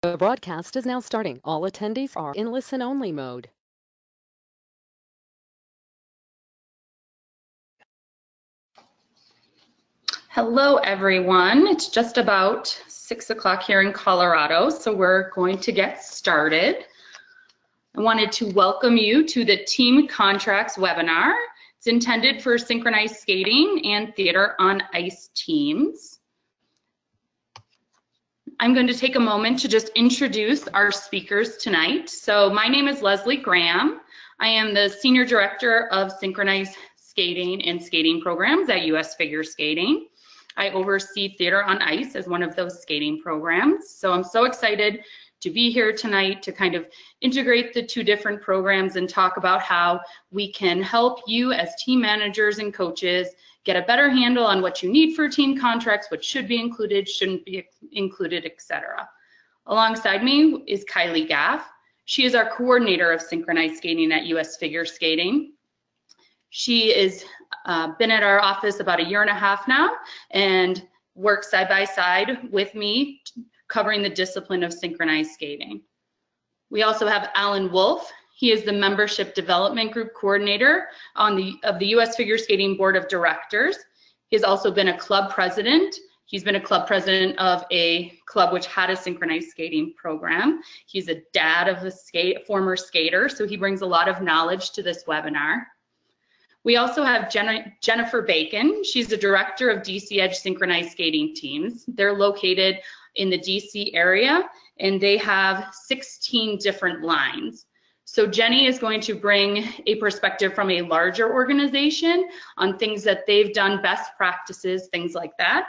The broadcast is now starting. All attendees are in listen-only mode. Hello, everyone. It's just about 6 o'clock here in Colorado, so we're going to get started. I wanted to welcome you to the Team Contracts webinar. It's intended for synchronized skating and theater on ice teams. I'm going to take a moment to just introduce our speakers tonight. So my name is Leslie Graham. I am the Senior Director of Synchronized Skating and Skating Programs at US Figure Skating. I oversee Theater on Ice as one of those skating programs. So I'm so excited to be here tonight to kind of integrate the two different programs and talk about how we can help you as team managers and coaches get a better handle on what you need for team contracts, what should be included, shouldn't be included, etc. Alongside me is Kylie Gaff. She is our coordinator of synchronized skating at US Figure Skating. She is been at our office about 1.5 years now and works side by side with me covering the discipline of synchronized skating. We also have Alan Wolf. He is the Membership Development Group Coordinator of the US Figure Skating Board of Directors. He has also been a club president. He's been a club president of a club which had a synchronized skating program. He's a dad of a former skater, so he brings a lot of knowledge to this webinar. We also have Jennifer Bacon. She's the director of DC Edge Synchronized Skating Teams. They're located in the DC area, and they have 16 different lines. So Jenny is going to bring a perspective from a larger organization on things that they've done, best practices, things like that.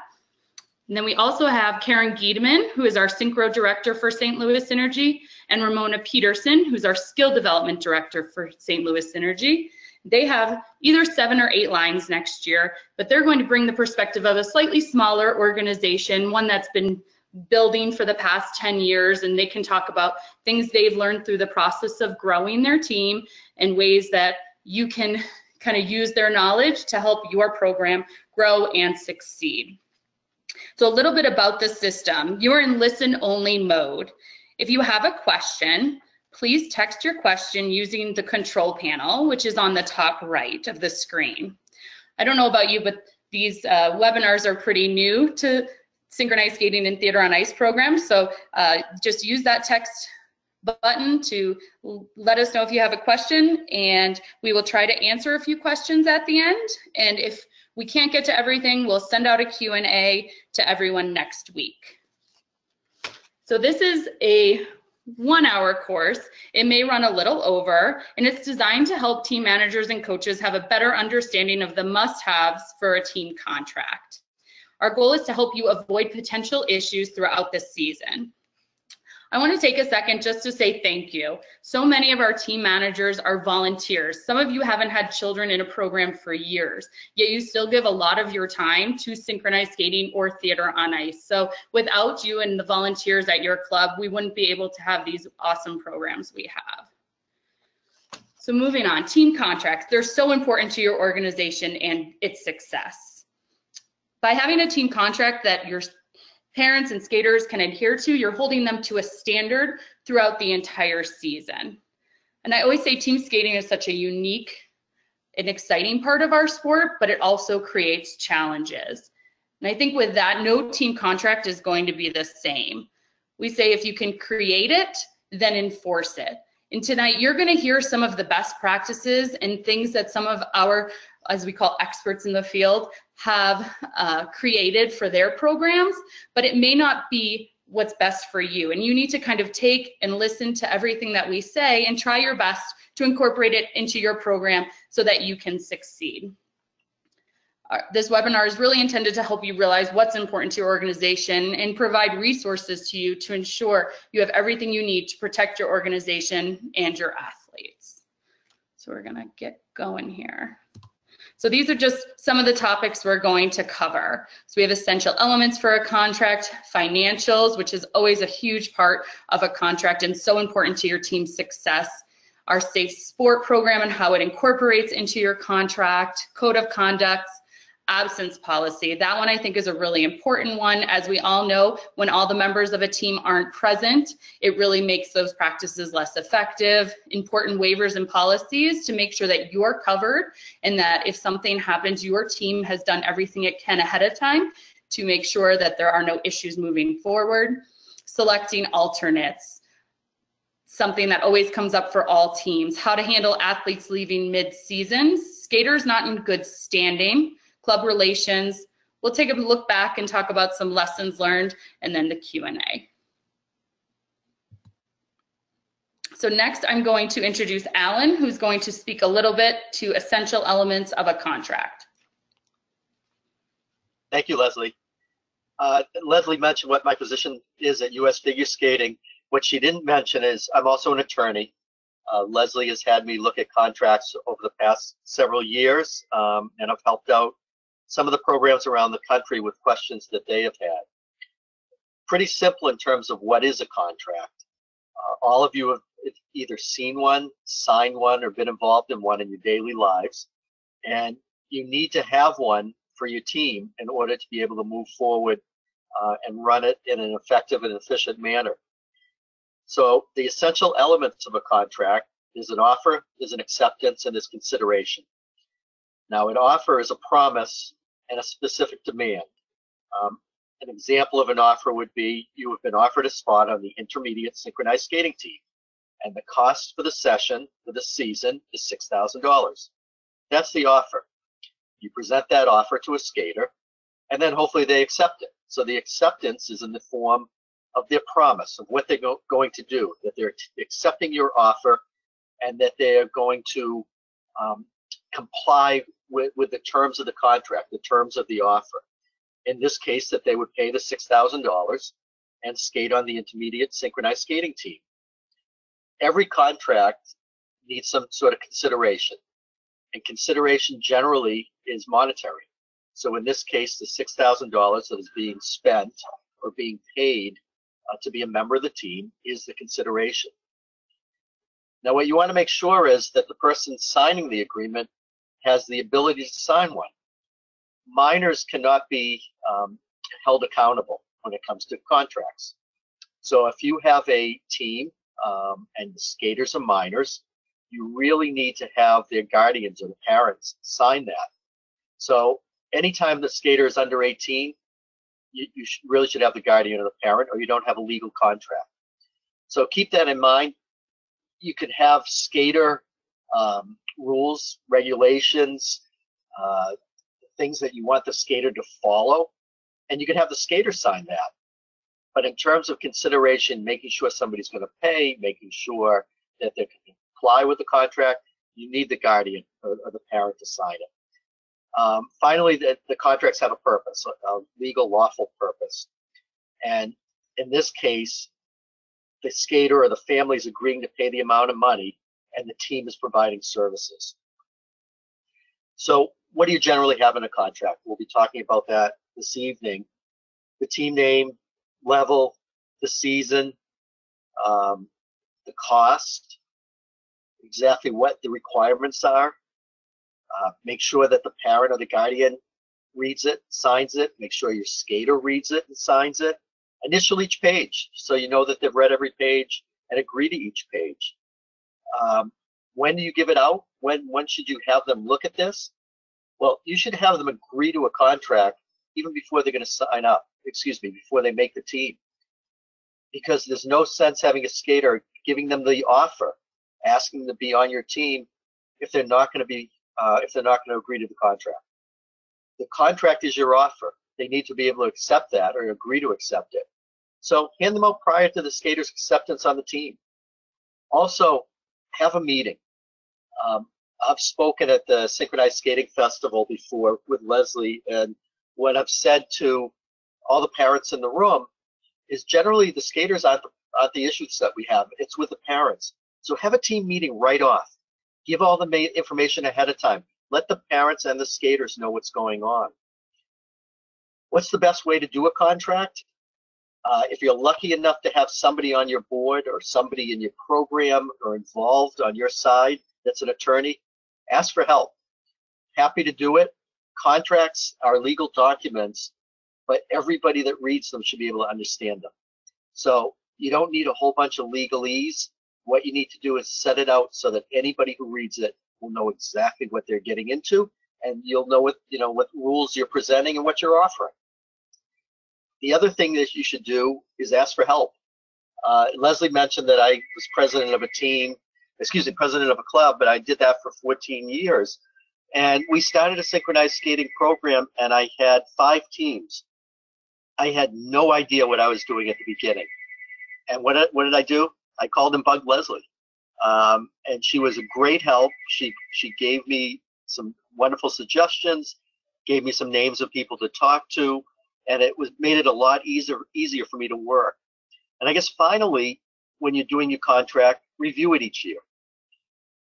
And then we also have Karen Giedman, who is our Synchro Director for St. Louis Synergy, and Ramona Peterson, who's our Skill Development Director for St. Louis Synergy. They have either 7 or 8 lines next year, but they're going to bring the perspective of a slightly smaller organization, one that's been building for the past 10 years, and they can talk about things they've learned through the process of growing their team and ways that you can kind of use their knowledge to help your program grow and succeed. So a little bit about the system. You're in listen-only mode. If you have a question, please text your question using the control panel, which is on the top right of the screen. I don't know about you, but these webinars are pretty new to synchronized skating and theater on ice programs. So just use that text button to let us know if you have a question, and we will try to answer a few questions at the end. And if we can't get to everything, we'll send out a Q&A to everyone next week. So this is a 1-hour course. It may run a little over, and it's designed to help team managers and coaches have a better understanding of the must-haves for a team contract. Our goal is to help you avoid potential issues throughout the season. I want to take a second just to say thank you. So many of our team managers are volunteers. Some of you haven't had children in a program for years, yet you still give a lot of your time to synchronized skating or theater on ice. So without you and the volunteers at your club, we wouldn't be able to have these awesome programs we have. So moving on, team contracts. They're so important to your organization and its success. By having a team contract that your parents and skaters can adhere to, you're holding them to a standard throughout the entire season. And I always say team skating is such a unique and exciting part of our sport, but it also creates challenges. And I think with that, no team contract is going to be the same. We say if you can create it, then enforce it. And tonight, you're going to hear some of the best practices and things that some of our, as we call experts in the field, have created for their programs, but it may not be what's best for you. And you need to kind of take and listen to everything that we say and try your best to incorporate it into your program so that you can succeed. This webinar is really intended to help you realize what's important to your organization and provide resources to you to ensure you have everything you need to protect your organization and your athletes. So we're gonna get going here. So these are just some of the topics we're going to cover. So we have essential elements for a contract, financials, which is always a huge part of a contract and so important to your team's success, our safe sport program and how it incorporates into your contract, code of conduct, absence policy. That one I think is a really important one. As we all know, when all the members of a team aren't present, it really makes those practices less effective. Important waivers and policies to make sure that you're covered and that if something happens, your team has done everything it can ahead of time to make sure that there are no issues moving forward. Selecting alternates, something that always comes up for all teams. How to handle athletes leaving mid-season, skaters not in good standing, club relations. We'll take a look back and talk about some lessons learned, and then the Q&A. So next I'm going to introduce Alan, who's going to speak a little bit to essential elements of a contract. Thank you, Leslie. Leslie mentioned what my position is at US Figure Skating. What she didn't mention is I'm also an attorney. Leslie has had me look at contracts over the past several years, and I've helped out some of the programs around the country with questions that they have had. Pretty simple in terms of what is a contract. All of you have either seen one, signed one, or been involved in one in your daily lives, and you need to have one for your team in order to be able to move forward and run it in an effective and efficient manner. So the essential elements of a contract is an offer, is an acceptance, and is consideration. Now, an offer is a promise and a specific demand. An example of an offer would be you have been offered a spot on the intermediate synchronized skating team, and the cost for the session for the season is $6,000. That's the offer. You present that offer to a skater, and then hopefully they accept it. So the acceptance is in the form of their promise of what they're going to do, that they're accepting your offer and that they are going to comply with the terms of the contract, the terms of the offer. In this case, that they would pay the $6,000 and skate on the intermediate synchronized skating team. Every contract needs some sort of consideration, and consideration generally is monetary. So in this case, the $6,000 that is being spent or being paid to be a member of the team is the consideration. Now, what you want to make sure is that the person signing the agreement has the ability to sign one. Minors cannot be held accountable when it comes to contracts. So if you have a team and the skaters are minors, you really need to have their guardians or the parents sign that. So anytime the skater is under 18, you really should have the guardian or the parent, or you don't have a legal contract. So keep that in mind. You could have skater rules, regulations, things that you want the skater to follow, and you can have the skater sign that. But in terms of consideration, making sure somebody's going to pay, making sure that they can comply with the contract, you need the guardian or the parent to sign it. Finally, the contracts have a purpose, a legal, lawful purpose. And in this case, the skater or the family is agreeing to pay the amount of money, and the team is providing services. So what do you generally have in a contract? We'll be talking about that this evening. The team name, level, the season, the cost, exactly what the requirements are. Make sure that the parent or the guardian reads it, signs it. Make sure your skater reads it and signs it. Initial each page, so you know that they've read every page and agree to each page. When do you give it out? When should you have them look at this? Well, you should have them agree to a contract even before they're going to sign up, before they make the team. Because there's no sense having a skater giving them the offer, asking them to be on your team if they're not going to be if they're not going to agree to the contract. The contract is your offer. They need to be able to accept that or agree to accept it. So hand them out prior to the skater's acceptance on the team. Also, have a meeting. I've spoken at the Synchronized Skating Festival before with Leslie, and what I've said to all the parents in the room is generally the skaters aren't the issues that we have. It's with the parents. So have a team meeting right off. Give all the information ahead of time. Let the parents and the skaters know what's going on. What's the best way to do a contract? If you're lucky enough to have somebody on your board or somebody in your program or involved on your side that's an attorney, ask for help. Happy to do it. Contracts are legal documents, but everybody that reads them should be able to understand them. So you don't need a whole bunch of legalese. What you need to do is set it out so that anybody who reads it will know exactly what they're getting into, and you'll know what rules you're presenting and what you're offering. The other thing that you should do is ask for help. Leslie mentioned that I was president of a club, but I did that for 14 years. And we started a synchronized skating program, and I had 5 teams. I had no idea what I was doing at the beginning. And what did I do? I called and bugged Leslie. And she was a great help. She gave me some wonderful suggestions, gave me some names of people to talk to, and made it a lot easier for me to work. And I guess finally, when you're doing your contract, review it each year.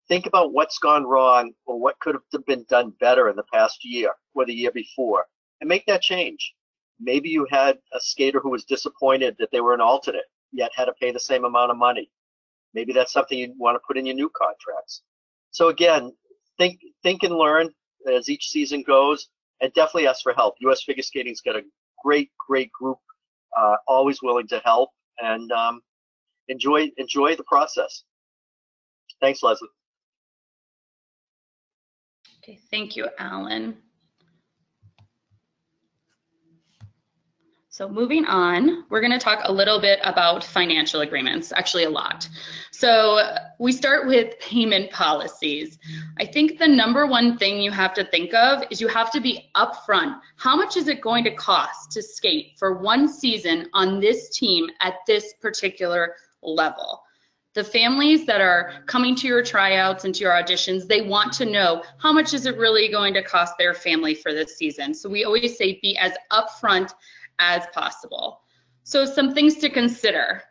Think about what's gone wrong or what could have been done better in the past year or the year before, and make that change. Maybe you had a skater who was disappointed that they were an alternate, yet had to pay the same amount of money. Maybe that's something you want to put in your new contracts. So again, think and learn as each season goes, and definitely ask for help. US Figure Skating's got a great group, always willing to help, and enjoy the process. Thanks, Leslie. Okay, thank you, Alan. So moving on, we're going to talk a little bit about financial agreements, actually a lot. So we start with payment policies. I think the number one thing you have to think of is you have to be upfront. How much is it going to cost to skate for one season on this team at this particular level? The families that are coming to your tryouts and to your auditions, they want to know how much is it really going to cost their family for this season. So we always say be as upfront as possible. So some things to consider.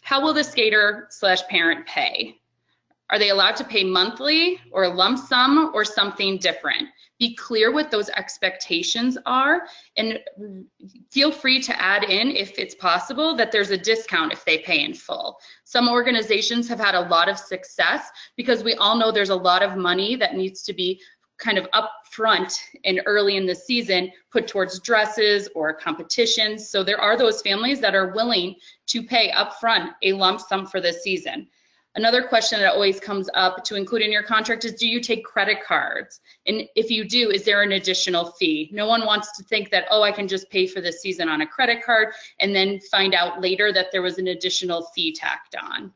How will the skater/parent pay? Are they allowed to pay monthly or a lump sum or something different? Be clear what those expectations are, and feel free to add in, if it's possible, that there's a discount if they pay in full. Some organizations have had a lot of success because we all know there's a lot of money that needs to be kind of upfront and early in the season put towards dresses or competitions. So there are those families that are willing to pay upfront a lump sum for the season. Another question that always comes up to include in your contract is, do you take credit cards? And if you do, is there an additional fee? No one wants to think that, oh, I can just pay for the season on a credit card and then find out later that there was an additional fee tacked on.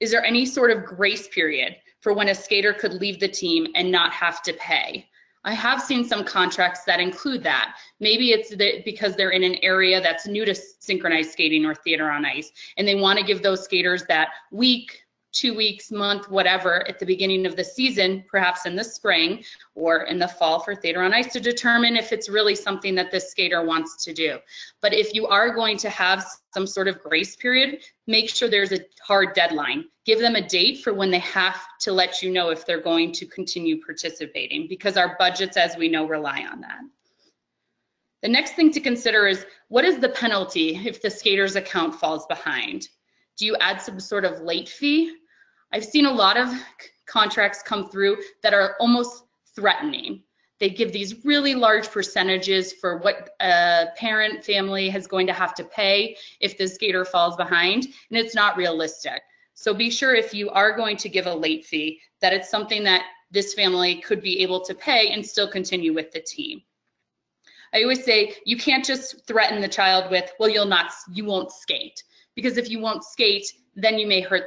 Is there any sort of grace period for when a skater could leave the team and not have to pay? I have seen some contracts that include that. Maybe it's because they're in an area that's new to synchronized skating or theater on ice, and they want to give those skaters that week, 2 weeks, month, whatever, at the beginning of the season, perhaps in the spring or in the fall for theater on ice, to determine if it's really something that this skater wants to do. But if you are going to have some sort of grace period, make sure there's a hard deadline. Give them a date for when they have to let you know if they're going to continue participating, because our budgets, as we know, rely on that. The next thing to consider is, what is the penalty if the skater's account falls behind? Do you add some sort of late fee? I've seen a lot of contracts come through that are almost threatening. They give these really large percentages for what a parent family is going to have to pay if the skater falls behind, and it's not realistic. So be sure, if you are going to give a late fee, that it's something that this family could be able to pay and still continue with the team. I always say you can't just threaten the child with, well, you won't skate, because if you won't skate, then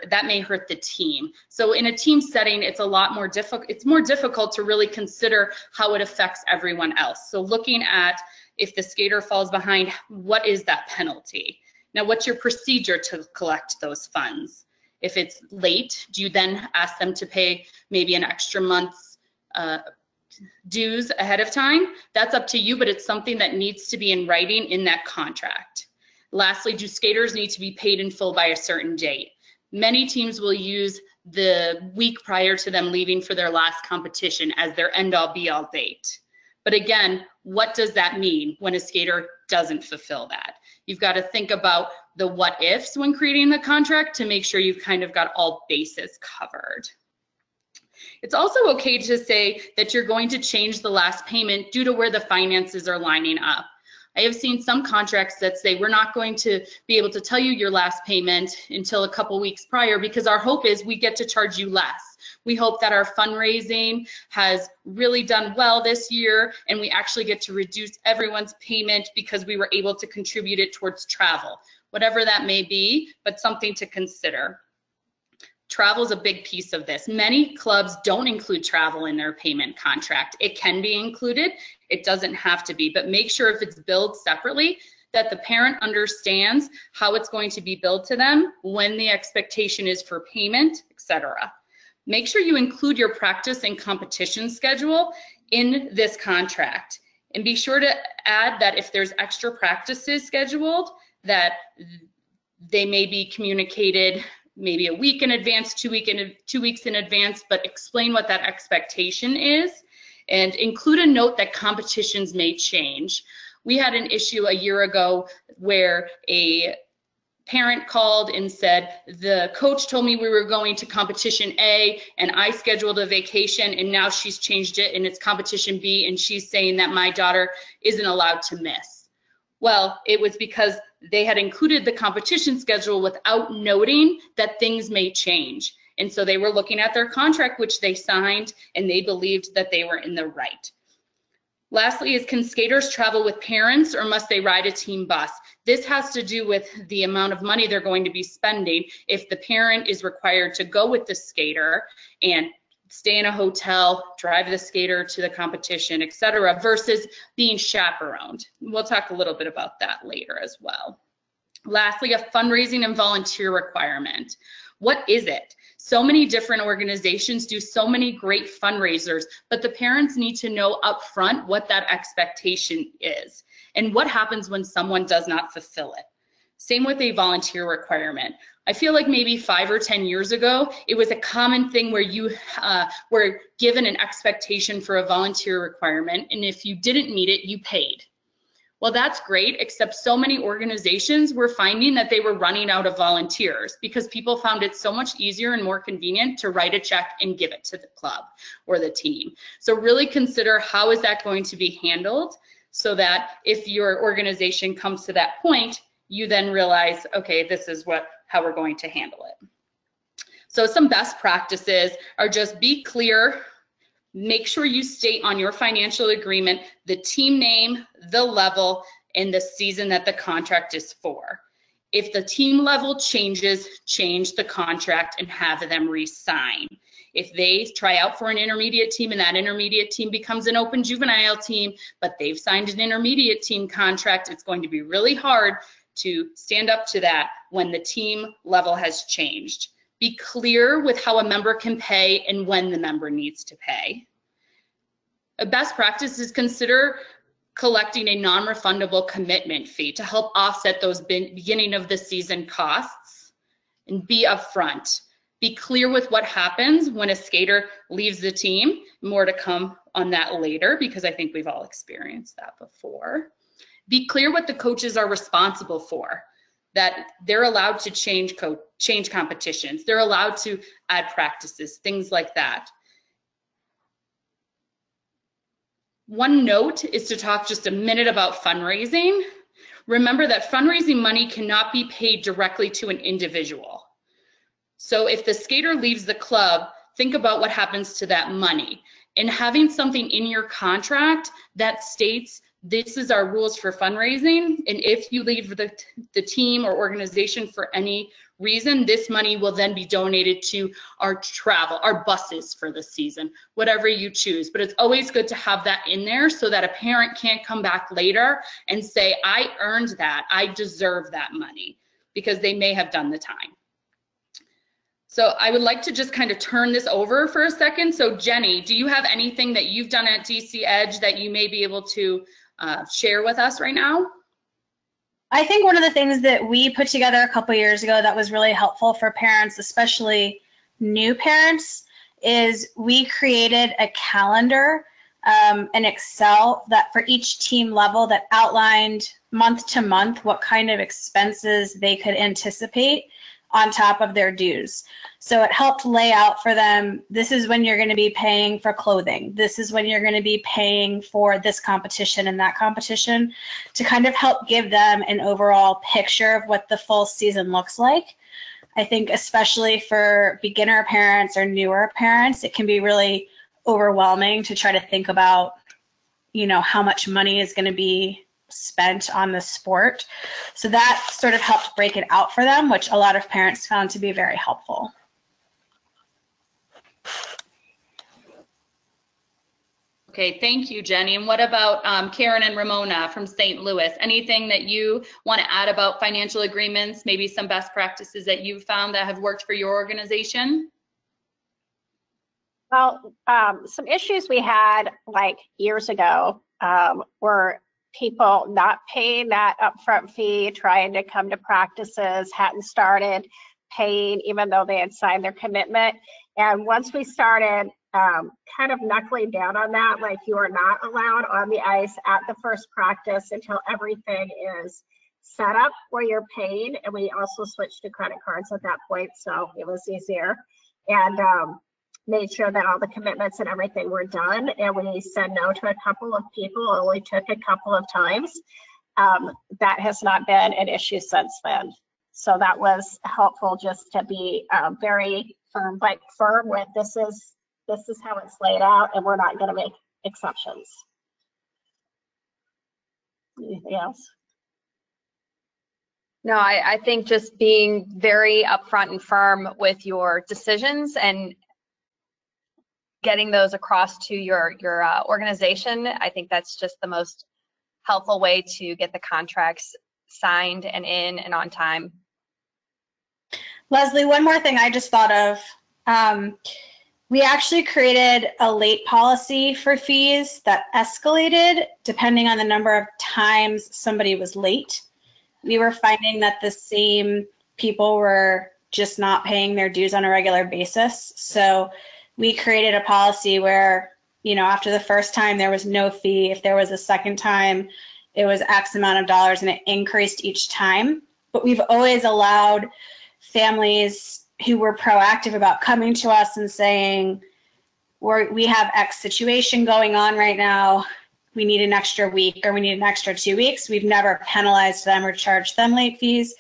that may hurt the team. So in a team setting, it's a lot more difficult. It's more difficult to really consider how it affects everyone else. So looking at, if the skater falls behind, what is that penalty? Now, what's your procedure to collect those funds? If it's late, do you then ask them to pay maybe an extra month's dues ahead of time? That's up to you, but it's something that needs to be in writing in that contract. Lastly, do skaters need to be paid in full by a certain date? Many teams will use the week prior to them leaving for their last competition as their end-all be-all date. But again, what does that mean when a skater doesn't fulfill that? You've got to think about the what ifs when creating the contract to make sure you've kind of got all bases covered. It's also okay to say that you're going to change the last payment due to where the finances are lining up. I have seen some contracts that say we're not going to be able to tell you your last payment until a couple weeks prior because our hope is we get to charge you less. We hope that our fundraising has really done well this year and we actually get to reduce everyone's payment because we were able to contribute it towards travel, whatever that may be, but something to consider. Travel is a big piece of this. Many clubs don't include travel in their payment contract. It can be included, it doesn't have to be, but make sure if it's billed separately that the parent understands how it's going to be billed to them, when the expectation is for payment, etc. Make sure you include your practice and competition schedule in this contract. And be sure to add that if there's extra practices scheduled, that they may be communicated maybe a week in advance, 2 weeks in advance, but explain what that expectation is and include a note that competitions may change. We had an issue a year ago where a parent called and said, the coach told me we were going to competition A and I scheduled a vacation and now she's changed it and it's competition B and she's saying that my daughter isn't allowed to miss. Well, it was because they had included the competition schedule without noting that things may change. And so they were looking at their contract, which they signed, and they believed that they were in the right. Lastly, is can skaters travel with parents or must they ride a team bus? This has to do with the amount of money they're going to be spending if the parent is required to go with the skater and stay in a hotel, drive the skater to the competition, etc., versus being chaperoned. We'll talk a little bit about that later as well. Lastly, a fundraising and volunteer requirement. What is it? So many different organizations do so many great fundraisers, but the parents need to know upfront what that expectation is and what happens when someone does not fulfill it. Same with a volunteer requirement. I feel like maybe 5 or 10 years ago, it was a common thing where you were given an expectation for a volunteer requirement, and if you didn't meet it, you paid. Well, that's great, except so many organizations were finding that they were running out of volunteers because people found it so much easier and more convenient to write a check and give it to the club or the team. So really consider how is that going to be handled so that if your organization comes to that point, you then realize, okay, this is how we're going to handle it. So some best practices are just be clear. Make sure you state on your financial agreement the team name, the level, and the season that the contract is for. If the team level changes, change the contract and have them re-sign. If they try out for an intermediate team and that intermediate team becomes an open juvenile team, but they've signed an intermediate team contract, it's going to be really hard to stand up to that when the team level has changed. Be clear with how a member can pay and when the member needs to pay. A best practice is consider collecting a non-refundable commitment fee to help offset those beginning of the season costs, and be upfront. Be clear with what happens when a skater leaves the team. More to come on that later because I think we've all experienced that before. Be clear what the coaches are responsible for, that they're allowed to change competitions, they're allowed to add practices, things like that. One note is to talk just a minute about fundraising. Remember that fundraising money cannot be paid directly to an individual. So if the skater leaves the club, think about what happens to that money. And having something in your contract that states this is our rules for fundraising, and if you leave the team or organization for any reason, this money will then be donated to our travel, our buses for the season, whatever you choose. But it's always good to have that in there so that a parent can't come back later and say, I earned that, I deserve that money, because they may have done the time. So I would like to just kind of turn this over for a second. So Jenny, do you have anything that you've done at DC Edge that you may be able to share with us right now? I think one of the things that we put together a couple years ago that was really helpful for parents, especially new parents, is we created a calendar, an Excel that for each team level that outlined month to month what kind of expenses they could anticipate on top of their dues. So it helped lay out for them, this is when you're going to be paying for clothing. This is when you're going to be paying for this competition and that competition, to kind of help give them an overall picture of what the full season looks like. I think especially for beginner parents or newer parents, it can be really overwhelming to try to think about, you know, how much money is going to be spent on the sport. So that sort of helped break it out for them, which a lot of parents found to be very helpful. Okay, thank you, Jenny. And what about Karen and Ramona from St. Louis? Anything that you want to add about financial agreements, maybe some best practices that you've found that have worked for your organization? Well, some issues we had like years ago were people not paying that upfront fee, trying to come to practices, hadn't started paying even though they had signed their commitment. And once we started kind of knuckling down on that, like you are not allowed on the ice at the first practice until everything is set up where you're paying. And we also switched to credit cards at that point, so it was easier. And made sure that all the commitments and everything were done. And we said no to a couple of people, only took a couple of times. That has not been an issue since then. So that was helpful, just to be very firm with this is how it's laid out, and we're not going to make exceptions. Anything else? No, I think just being very upfront and firm with your decisions and getting those across to your organization, I think that's just the most helpful way to get the contracts signed and in and on time. Leslie, one more thing I just thought of. We actually created a late policy for fees that escalated depending on the number of times somebody was late. We were finding that the same people were just not paying their dues on a regular basis. So we created a policy where, you know, after the first time there was no fee. If there was a second time, it was X amount of dollars, and it increased each time. But we've always allowed families who were proactive about coming to us and saying, we have X situation going on right now, we need an extra week or we need an extra 2 weeks. We've never penalized them or charged them late fees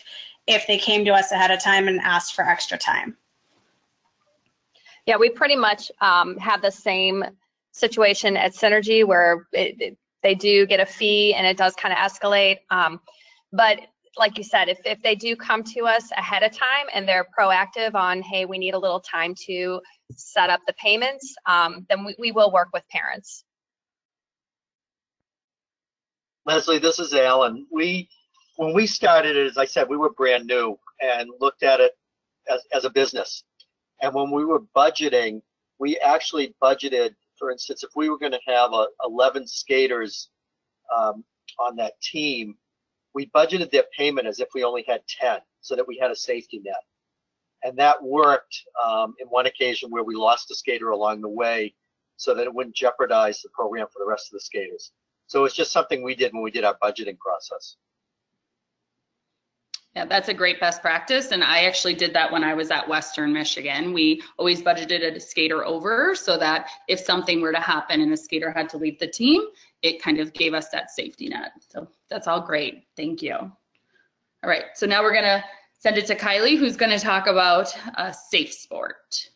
if they came to us ahead of time and asked for extra time. Yeah, we pretty much have the same situation at Synergy where they do get a fee and it does kind of escalate. But like you said, if they do come to us ahead of time and they're proactive on, hey, we need a little time to set up the payments, then we will work with parents. Leslie, this is Alan. When we started it, as I said, we were brand new and looked at it as a business. And when we were budgeting, we actually budgeted, for instance, if we were going to have 11 skaters on that team, we budgeted their payment as if we only had 10, so that we had a safety net. And that worked in one occasion where we lost a skater along the way so that it wouldn't jeopardize the program for the rest of the skaters. So it's just something we did when we did our budgeting process. Yeah, that's a great best practice. And I actually did that when I was at Western Michigan. We always budgeted a skater over so that if something were to happen and a skater had to leave the team, it kind of gave us that safety net. So that's all great. Thank you. All right, so now we're gonna send it to Kylie, who's gonna talk about Safe Sport.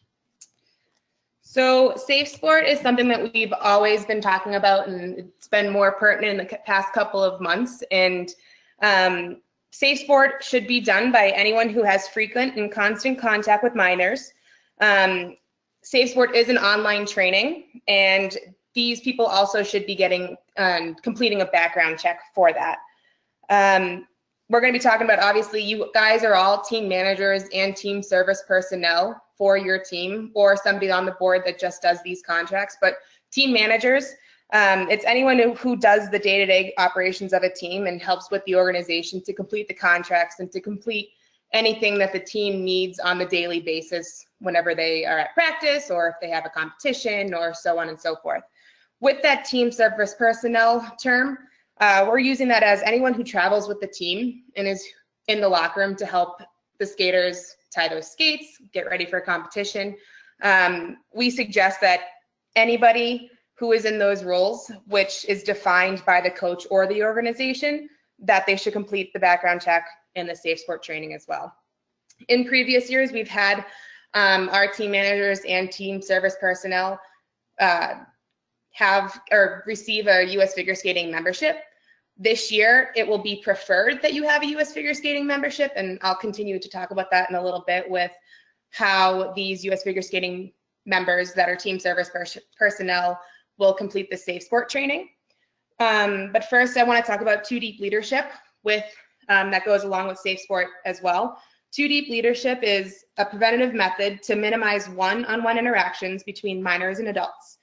So Safe Sport is something that we've always been talking about, and it's been more pertinent in the past couple of months. And Safe Sport should be done by anyone who has frequent and constant contact with minors. Safe Sport is an online training, and these people also should be getting completing a background check for that. We're going to be talking about, obviously, you guys are all team managers and team service personnel for your team, or somebody on the board that just does these contracts. But team managers, it's anyone who does the day-to-day operations of a team and helps with the organization to complete the contracts and to complete anything that the team needs on the daily basis whenever they are at practice or if they have a competition or so on and so forth. With that team service personnel term, we're using that as anyone who travels with the team and is in the locker room to help the skaters tie those skates, get ready for a competition. We suggest that anybody who is in those roles, which is defined by the coach or the organization, that they should complete the background check and the Safe Sport training as well. In previous years, we've had our team managers and team service personnel have or receive a U.S. Figure Skating membership. This year, it will be preferred that you have a U.S. Figure Skating membership, and I'll continue to talk about that in a little bit with how these U.S. Figure Skating members that are team service personnel will complete the Safe Sport training. But first, I want to talk about 2 Deep Leadership with that goes along with Safe Sport as well. 2 Deep Leadership is a preventative method to minimize one-on-one interactions between minors and adults.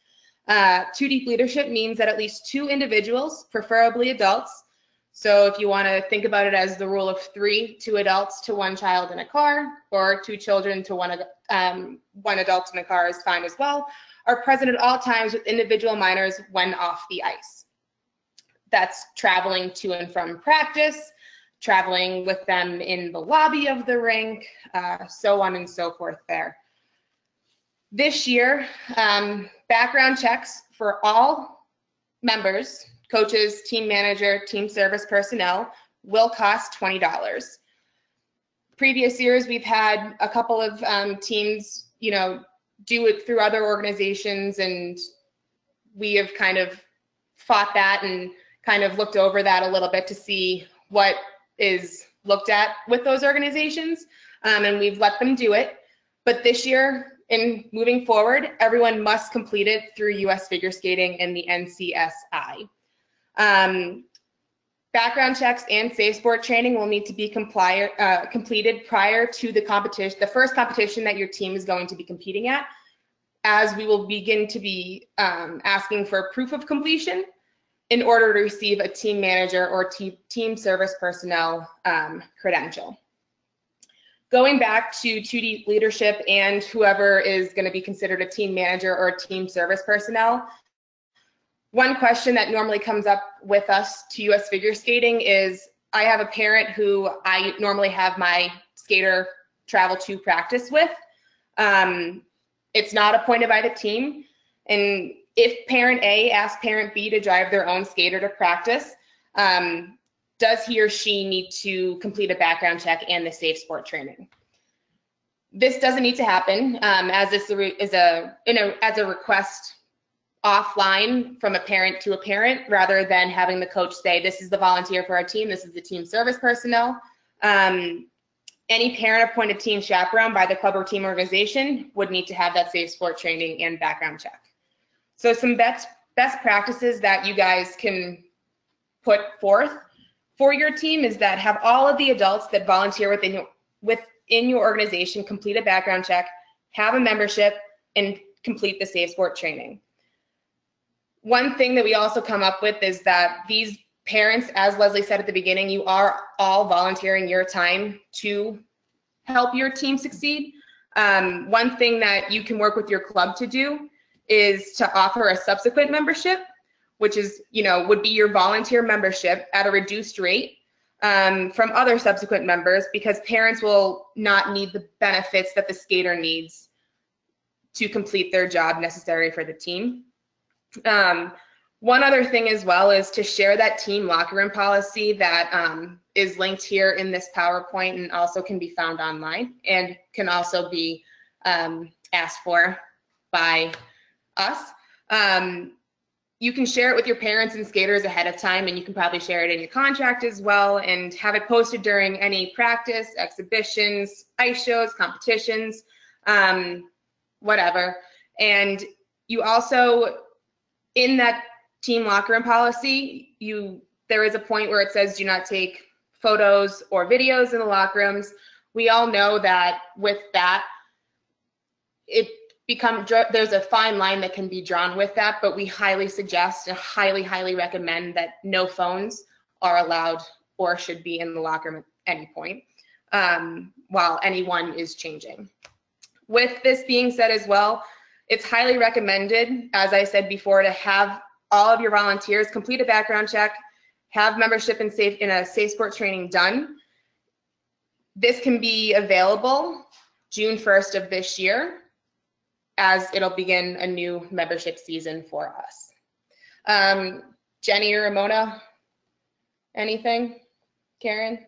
2 Deep Leadership means that at least 2 individuals, preferably adults, so if you want to think about it as the rule of 3, 2 adults to 1 child in a car, or 2 children to 1 adult in a car is fine as well, are present at all times with individual minors when off the ice. That's traveling to and from practice, traveling with them in the lobby of the rink, so on and so forth there. This year, background checks for all members, coaches, team manager, team service personnel will cost $20. Previous years, we've had a couple of teams, do it through other organizations, and we have kind of fought that and kind of looked over that a little bit to see what is looked at with those organizations, and we've let them do it. But this year, in moving forward, everyone must complete it through U.S. Figure Skating and the NCSI. Background checks and Safe Sport training will need to be completed prior to the competition, the first competition that your team is going to be competing at, as we will begin to be asking for proof of completion in order to receive a team manager or team service personnel credential. Going back to 2 Deep Leadership and whoever is going to be considered a team manager or team service personnel, one question that normally comes up with us to U.S. Figure Skating is, I have a parent who I normally have my skater travel to practice with. It's not appointed by the team, and if parent A asks parent B to drive their own skater to practice, does he or she need to complete a background check and the Safe Sport training? This doesn't need to happen, as this is as a request offline from a parent to a parent, rather than having the coach say, this is the volunteer for our team, this is the team service personnel. Any parent-appointed team chaperone by the club or team organization would need to have that Safe Sport training and background check. So some best practices that you guys can put forth for your team is that have all of the adults that volunteer within your organization complete a background check, have a membership, and complete the Safe Sport training. One thing that we also come up with is that these parents, as Leslie said at the beginning, you are all volunteering your time to help your team succeed. One thing that you can work with your club to do is to offer a subsequent membership, which is, would be your volunteer membership at a reduced rate from other subsequent members, because parents will not need the benefits that the skater needs to complete their job necessary for the team. One other thing as well is to share that team locker room policy that is linked here in this PowerPoint and also can be found online and can also be asked for by us. You can share it with your parents and skaters ahead of time, and you can probably share it in your contract as well and have it posted during any practice, exhibitions, ice shows, competitions, whatever. And you also, in that team locker room policy, there is a point where it says do not take photos or videos in the locker rooms. We all know that with that, there's a fine line that can be drawn with that, but we highly suggest and highly recommend that no phones are allowed or should be in the locker room at any point while anyone is changing. With this being said as well, it's highly recommended, as I said before, to have all of your volunteers complete a background check, have membership in a Safe Sport training done. this can be available June 1st of this year, as it'll begin a new membership season for us. Jenny or Ramona, anything? Karen?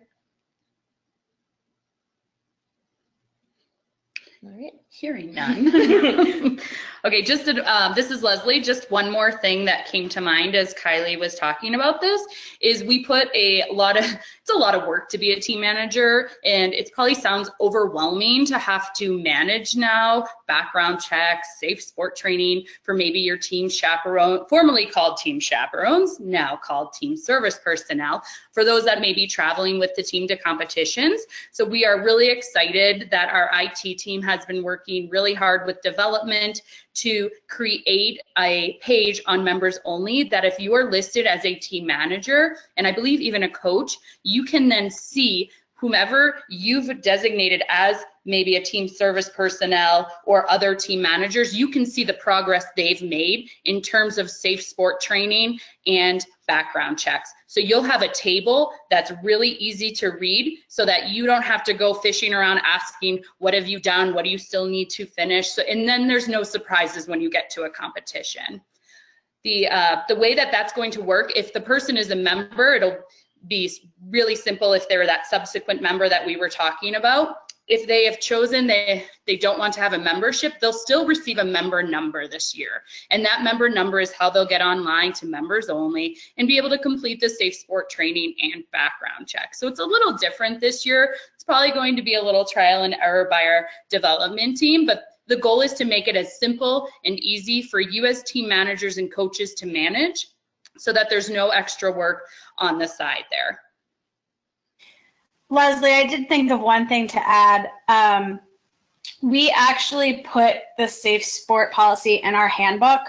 All right. Hearing none. Okay, just this is Leslie. Just one more thing that came to mind as Kylie was talking about this is we put it's a lot of work to be a team manager, and it probably sounds overwhelming to have to manage now background checks, safe sport training for maybe your team chaperone, formerly called team chaperones, now called team service personnel, for those that may be traveling with the team to competitions. So we are really excited that our IT team has been working really hard with development to create a page on members only that if you are listed as a team manager, and I believe even a coach, you can then see whomever you've designated as maybe a team service personnel or other team managers, you can see the progress they've made in terms of safe sport training and background checks. So you'll have a table that's really easy to read so that you don't have to go fishing around asking, what have you done? What do you still need to finish? So, and then there's no surprises when you get to a competition. The way that that's going to work, if the person is a member, it'll be really simple if they're that subsequent member that we were talking about. If they have chosen they don't want to have a membership, they'll still receive a member number this year. And that member number is how they'll get online to members only and be able to complete the safe sport training and background check. So it's a little different this year. It's probably going to be a little trial and error by our development team, but the goal is to make it as simple and easy for you as team managers and coaches to manage so that there's no extra work on the side there. Leslie, I did think of one thing to add. We actually put the safe sport policy in our handbook,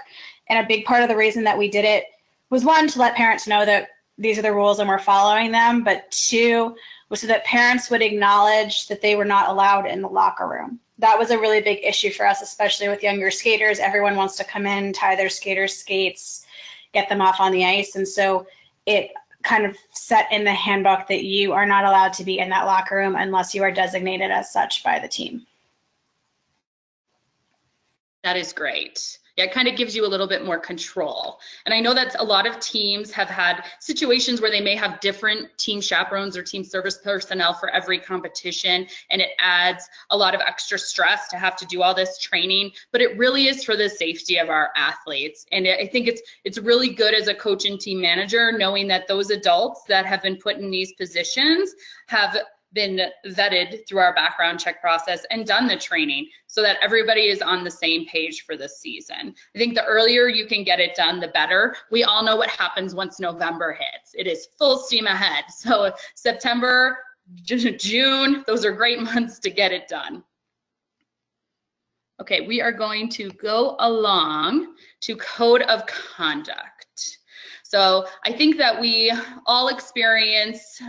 and a big part of the reason that we did it was, one, to let parents know that these are the rules and we're following them, but two, was so that parents would acknowledge that they were not allowed in the locker room. That was a really big issue for us, especially with younger skaters. Everyone wants to come in, tie their skaters' skates, get them off on the ice, and so it kind of set in the handbook that you are not allowed to be in that locker room unless you are designated as such by the team. That is great. Yeah, it kind of gives you a little bit more control. And I know that a lot of teams have had situations where they may have different team chaperones or team service personnel for every competition, and it adds a lot of extra stress to have to do all this training, but it really is for the safety of our athletes. And I think it's really good as a coach and team manager knowing that those adults that have been put in these positions have been vetted through our background check process and done the training so that everybody is on the same page for the season. I think the earlier you can get it done, the better. We all know what happens once November hits. It is full steam ahead. So September, June, those are great months to get it done. Okay, we are going to go along to code of conduct. So I think that we all experience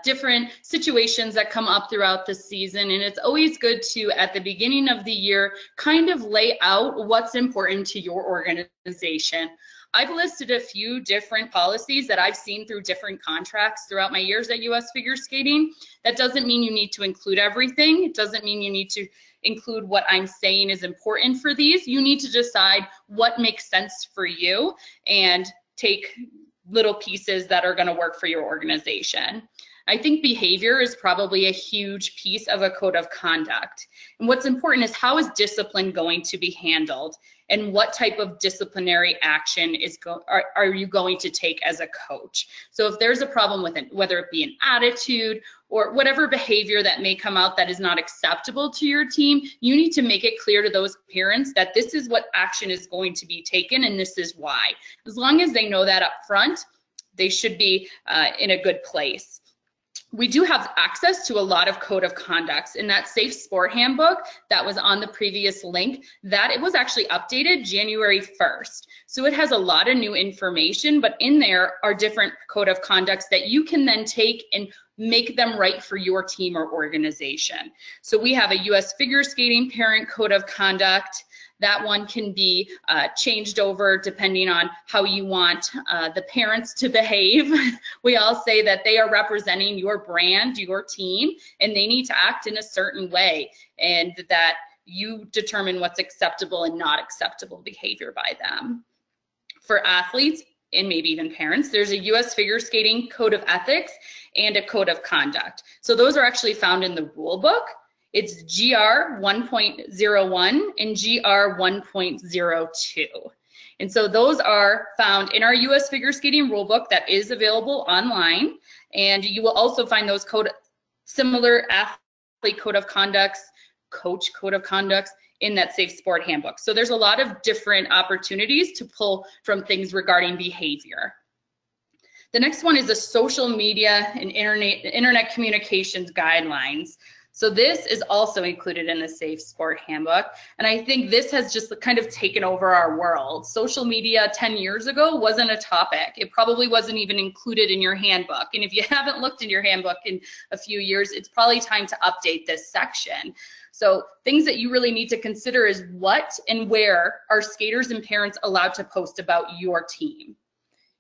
different situations that come up throughout the season, and it's always good to, at the beginning of the year, kind of lay out what's important to your organization. I've listed a few different policies that I've seen through different contracts throughout my years at US Figure Skating. That doesn't mean you need to include everything. It doesn't mean you need to include what I'm saying is important for these. You need to decide what makes sense for you and take little pieces that are going to work for your organization. I think behavior is probably a huge piece of a code of conduct. And what's important is, how is discipline going to be handled, and what type of disciplinary action are you going to take as a coach? So if there's a problem with it, whether it be an attitude or whatever behavior that may come out that is not acceptable to your team, you need to make it clear to those parents that this is what action is going to be taken and this is why. As long as they know that up front, they should be in a good place. We do have access to a lot of code of conducts in that Safe Sport Handbook that was on the previous link. That it was actually updated January 1st. So it has a lot of new information, but in there are different code of conducts that you can then take and make them right for your team or organization. So we have a US Figure Skating Parent Code of Conduct. That one can be changed over depending on how you want the parents to behave. We all say that they are representing your brand, your team, and they need to act in a certain way, and that you determine what's acceptable and not acceptable behavior by them. For athletes and maybe even parents, there's a US Figure Skating Code of Ethics and a Code of Conduct. So those are actually found in the rule book. It's GR 1.01 and GR 1.02. And so those are found in our US Figure Skating Rulebook that is available online. And you will also find those similar athlete code of conducts, coach code of conducts in that Safe Sport Handbook. So there's a lot of different opportunities to pull from things regarding behavior. The next one is the social media and internet communications guidelines. So this is also included in the Safe Sport Handbook. And I think this has just kind of taken over our world. Social media 10 years ago wasn't a topic. It probably wasn't even included in your handbook. And if you haven't looked in your handbook in a few years, it's probably time to update this section. So things that you really need to consider is what and where are skaters and parents allowed to post about your team?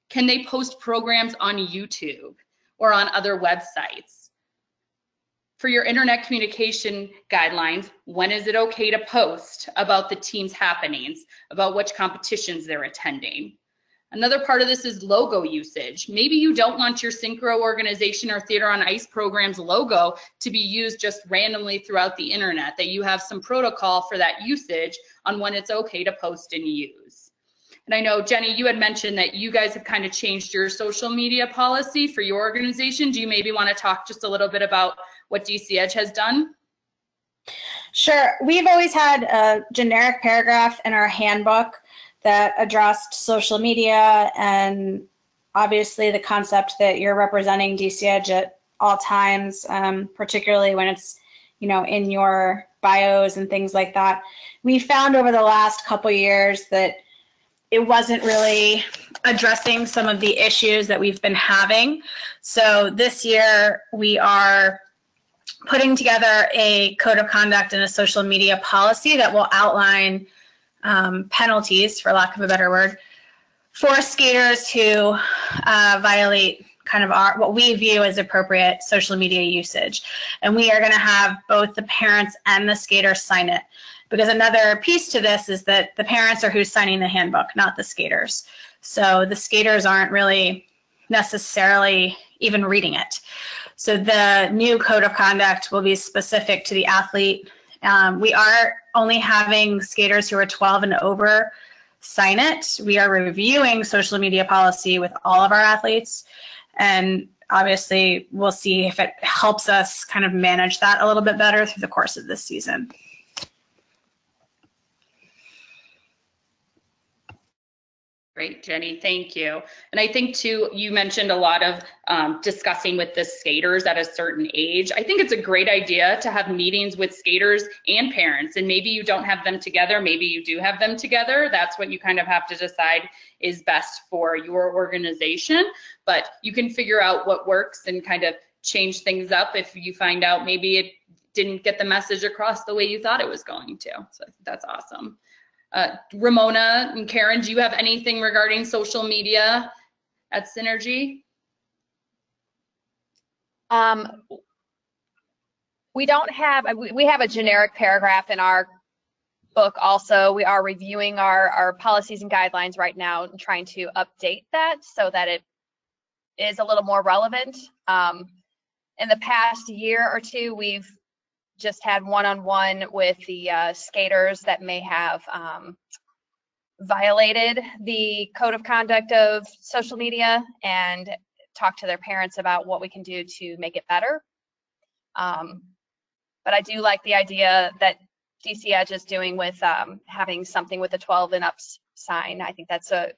Can they post programs on YouTube or on other websites? For your internet communication guidelines, when is it okay to post about the team's happenings, about which competitions they're attending? Another part of this is logo usage. Maybe you don't want your synchro organization or Theater on Ice program's logo to be used just randomly throughout the internet, that you have some protocol for that usage on when it's okay to post and use. And I know, Jenny, you had mentioned that you guys have kind of changed your social media policy for your organization. Do you maybe want to talk just a little bit about what DC Edge has done? Sure. We've always had a generic paragraph in our handbook that addressed social media and obviously the concept that you're representing DC Edge at all times, particularly when it's, in your bios and things like that. We found over the last couple years that it wasn't really addressing some of the issues that we've been having. So this year we are putting together a code of conduct and a social media policy that will outline penalties, for lack of a better word, for skaters who violate kind of what we view as appropriate social media usage. And we are going to have both the parents and the skaters sign it. Because another piece to this is that the parents are who's signing the handbook, not the skaters. So the skaters aren't really necessarily even reading it. So the new code of conduct will be specific to the athlete. We are only having skaters who are 12 and over sign it. We are reviewing social media policy with all of our athletes. And obviously, we'll see if it helps us kind of manage that a little bit better through the course of this season. Great, Jenny, thank you. And I think too, you mentioned a lot of discussing with the skaters at a certain age. I think it's a great idea to have meetings with skaters and parents, and maybe you don't have them together, maybe you do have them together. That's what you kind of have to decide is best for your organization, but you can figure out what works and kind of change things up if you find out maybe it didn't get the message across the way you thought it was going to. So that's awesome. Ramona and Karen, do you have anything regarding social media at Synergy? We don't have, we have a generic paragraph in our book also. We are reviewing our policies and guidelines right now and trying to update that so that it is a little more relevant. In the past year or two, we've just had one-on-one with the skaters that may have violated the code of conduct of social media and talk to their parents about what we can do to make it better. But I do like the idea that DC Edge is doing with having something with a 12 and up sign. I think that's a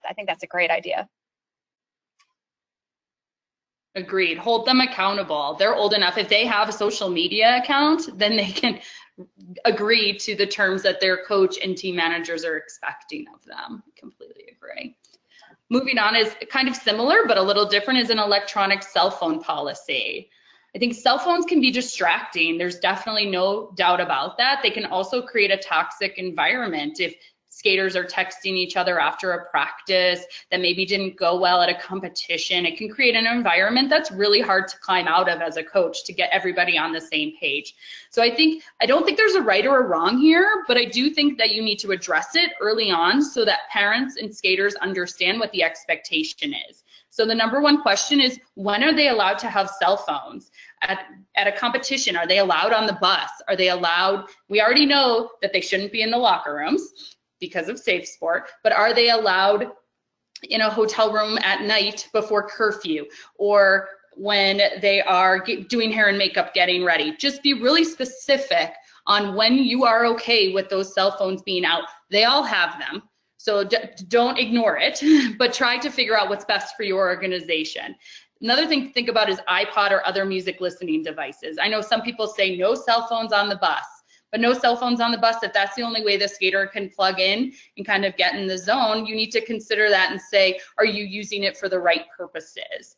great idea. Agreed. Hold them accountable. They're old enough. If they have a social media account, then they can agree to the terms that their coach and team managers are expecting of them. Completely agree. Moving on is kind of similar, but a little different, is an electronic cell phone policy. I think cell phones can be distracting. There's definitely no doubt about that. They can also create a toxic environment if skaters are texting each other after a practice that maybe didn't go well at a competition. It can create an environment that's really hard to climb out of as a coach to get everybody on the same page. So I don't think there's a right or a wrong here, but I do think that you need to address it early on so that parents and skaters understand what the expectation is. So the number one question is, when are they allowed to have cell phones? At a competition, are they allowed on the bus? Are they allowed? We already know that they shouldn't be in the locker rooms because of Safe Sport, but are they allowed in a hotel room at night before curfew, or when they are doing hair and makeup, getting ready? Just be really specific on when you are okay with those cell phones being out. They all have them, so don't ignore it, but try to figure out what's best for your organization. Another thing to think about is iPod or other music listening devices. I know some people say no cell phones on the bus, but no cell phones on the bus. If that's the only way the skater can plug in and kind of get in the zone, you need to consider that and say, are you using it for the right purposes?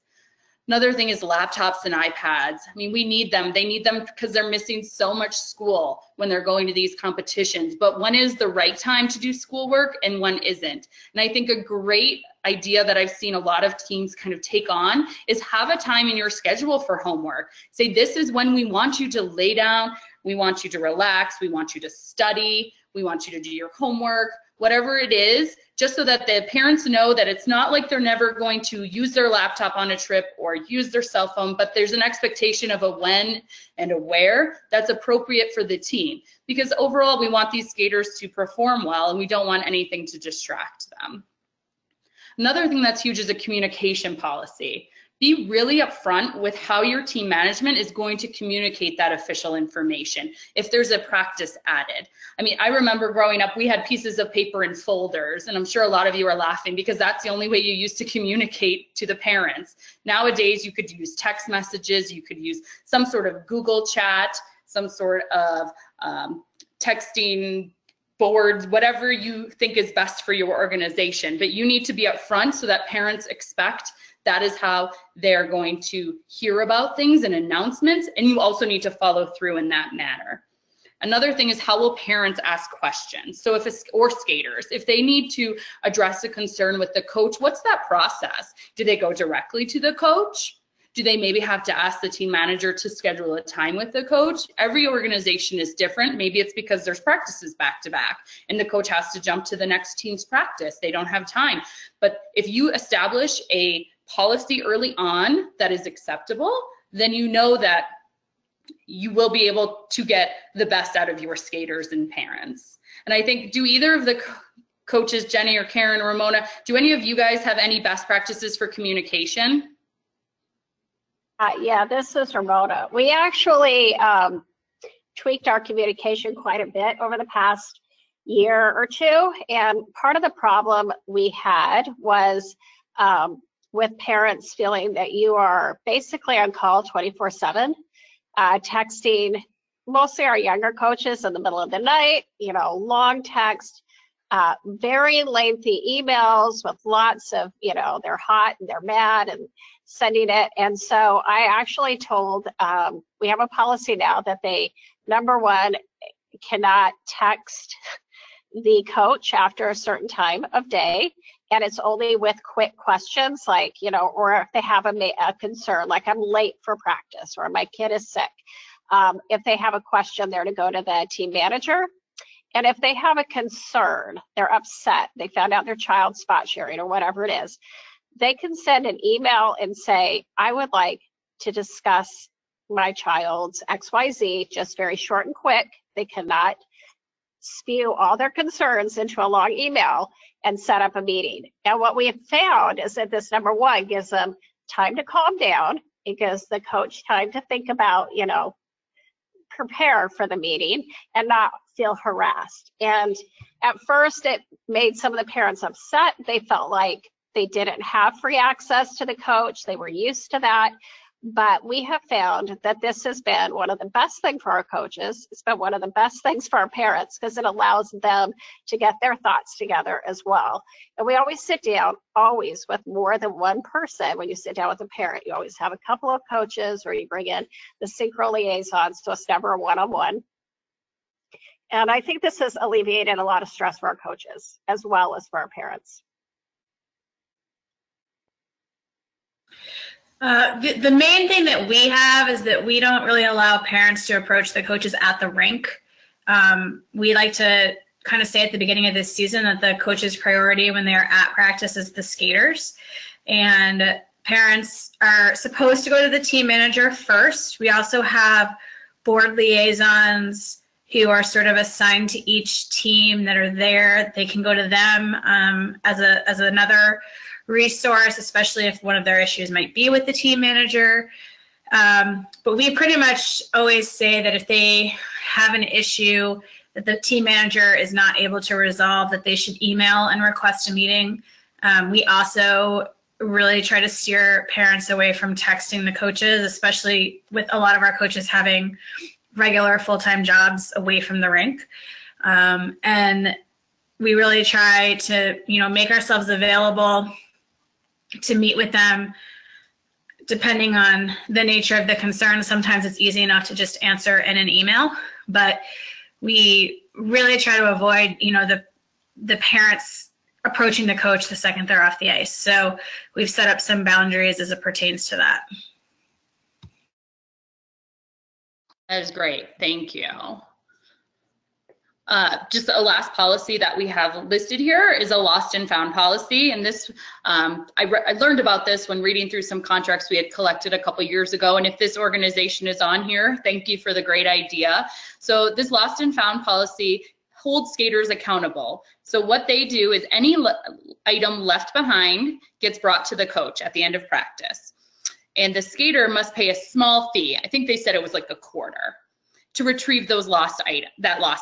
Another thing is laptops and iPads. I mean, we need them. They need them because they're missing so much school when they're going to these competitions. But when is the right time to do schoolwork and when isn't? And I think a great idea that I've seen a lot of teams kind of take on is have a time in your schedule for homework. Say, this is when we want you to lay down, we want you to relax, we want you to study, we want you to do your homework, whatever it is, just so that the parents know that it's not like they're never going to use their laptop on a trip or use their cell phone, but there's an expectation of a when and a where that's appropriate for the team. Because overall, we want these skaters to perform well, and we don't want anything to distract them. Another thing that's huge is a communication policy. Be really upfront with how your team management is going to communicate that official information if there's a practice added. I mean, I remember growing up, we had pieces of paper in folders, and I'm sure a lot of you are laughing because that's the only way you used to communicate to the parents. Nowadays, you could use text messages, you could use some sort of Google chat, some sort of texting boards, whatever you think is best for your organization. But you need to be upfront so that parents expect that is how they're going to hear about things and announcements, and you also need to follow through in that manner. Another thing is, how will parents ask questions? So or skaters, if they need to address a concern with the coach, what's that process? Do they go directly to the coach? Do they maybe have to ask the team manager to schedule a time with the coach? Every organization is different. Maybe it's because there's practices back to back and the coach has to jump to the next team's practice. They don't have time. But if you establish a policy early on that is acceptable, then you know that you will be able to get the best out of your skaters and parents. And I think, do either of the coaches, Jenny or Karen or Ramona, do any of you guys have any best practices for communication? Yeah, this is Ramona. We actually tweaked our communication quite a bit over the past year or two. And part of the problem we had was with parents feeling that you are basically on call 24/7, texting mostly our younger coaches in the middle of the night, you know, long text, very lengthy emails with lots of, you know, they're hot and they're mad and sending it. And so I actually told, we have a policy now that they, number one, cannot text the coach after a certain time of day, and it's only with quick questions, like, you know, or if they have a concern, like I'm late for practice or my kid is sick. If they have a question, they're to go to the team manager. And if they have a concern, they're upset, they found out their child spot sharing or whatever it is, they can send an email and say, I would like to discuss my child's XYZ, just very short and quick. They cannot spew all their concerns into a long email and set up a meeting. And what we have found is that this, number one, gives them time to calm down. It gives the coach time to think about, you know, prepare for the meeting and not feel harassed. And at first it made some of the parents upset. They felt like they didn't have free access to the coach. They were used to that. But we have found that this has been one of the best things for our coaches. It's been one of the best things for our parents because it allows them to get their thoughts together as well. And we always sit down, always with more than one person. When you sit down with a parent, you always have a couple of coaches or you bring in the synchro liaisons, so it's never a one-on-one. And I think this has alleviated a lot of stress for our coaches as well as for our parents. The main thing that we have is that we don't really allow parents to approach the coaches at the rink. We like to kind of say at the beginning of this season that the coach's priority when they're at practice is the skaters. And parents are supposed to go to the team manager first. We also have board liaisons who are sort of assigned to each team that are there. They can go to them as another resource, especially if one of their issues might be with the team manager. But we pretty much always say that if they have an issue that the team manager is not able to resolve, that they should email and request a meeting. We also really try to steer parents away from texting the coaches, especially with a lot of our coaches having regular full-time jobs away from the rink. And we really try to, make ourselves available to meet with them depending on the nature of the concern. Sometimes it's easy enough to just answer in an email, but we really try to avoid, the parents approaching the coach the second they're off the ice. So we've set up some boundaries as it pertains to that. That is great. Thank you. Just a last policy that we have listed here is a lost and found policy. And this, I learned about this when reading through some contracts we had collected a couple years ago. And if this organization is on here, thank you for the great idea. So this lost and found policy holds skaters accountable. So what they do is any item left behind gets brought to the coach at the end of practice. And the skater must pay a small fee. I think they said it was like $0.25 to retrieve that lost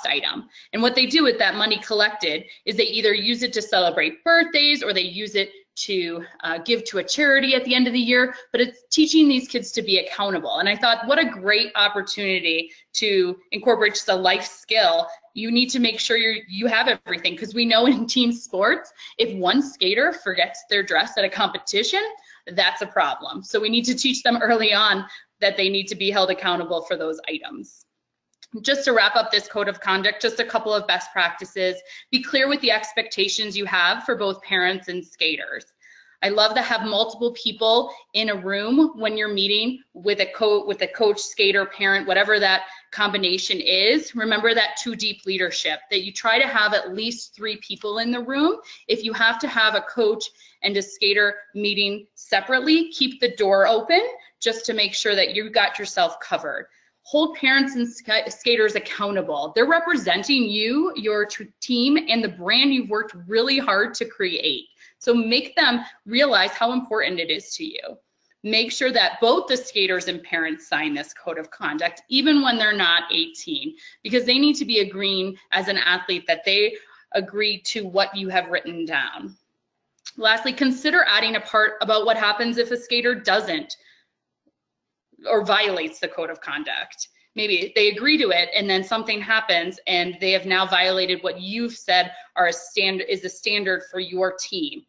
item. And what they do with that money collected is they either use it to celebrate birthdays or they use it to give to a charity at the end of the year, but it's teaching these kids to be accountable. And I thought, what a great opportunity to incorporate just a life skill. You need to make sure you have everything, because we know in team sports, if one skater forgets their dress at a competition, that's a problem. So we need to teach them early on that they need to be held accountable for those items. Just to wrap up this code of conduct, just a couple of best practices. Be clear with the expectations you have for both parents and skaters. I love to have multiple people in a room when you're meeting with a coach, skater, parent, whatever that combination is. Remember that 2 deep leadership, that you try to have at least 3 people in the room. If you have to have a coach and a skater meeting separately, keep the door open just to make sure that you got yourself covered. Hold parents and skaters accountable. They're representing you, your team, and the brand you've worked really hard to create. So make them realize how important it is to you. Make sure that both the skaters and parents sign this code of conduct, even when they're not 18, because they need to be agreeing as an athlete that they agree to what you have written down. Lastly, consider adding a part about what happens if a skater doesn't or violates the code of conduct. Maybe they agree to it and then something happens and they have now violated what you've said is a standard for your team.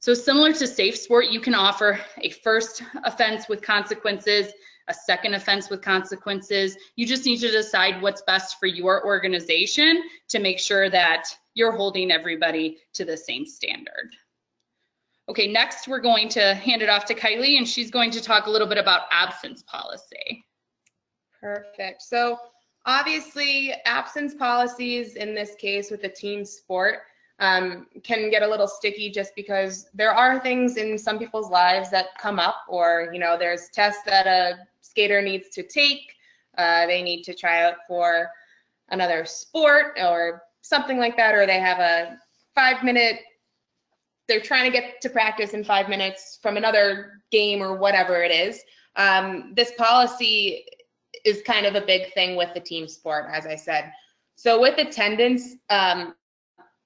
So similar to Safe Sport, you can offer a first offense with consequences, a second offense with consequences. You just need to decide what's best for your organization to make sure that you're holding everybody to the same standard. Okay, next we're going to hand it off to Kylie, and she's going to talk a little bit about absence policy. Perfect. So obviously absence policies in this case with a team sport can get a little sticky just because there are things in some people's lives that come up, or there's tests that a skater needs to take. They need to try out for another sport or something like that, or they have a 5-minute, they're trying to get to practice in 5 minutes from another game or whatever it is. This policy is kind of a big thing with the team sport, as I said. So with attendance,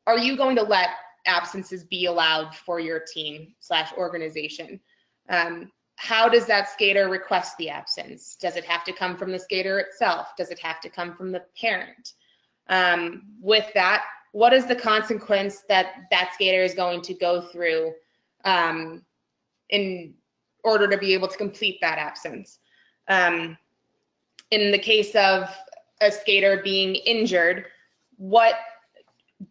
are you going to let absences be allowed for your team/organization? how does that skater request the absence? Does it have to come from the skater itself? Does it have to come from the parent? With that, what is the consequence that that skater is going to go through in order to be able to complete that absence? In the case of a skater being injured, what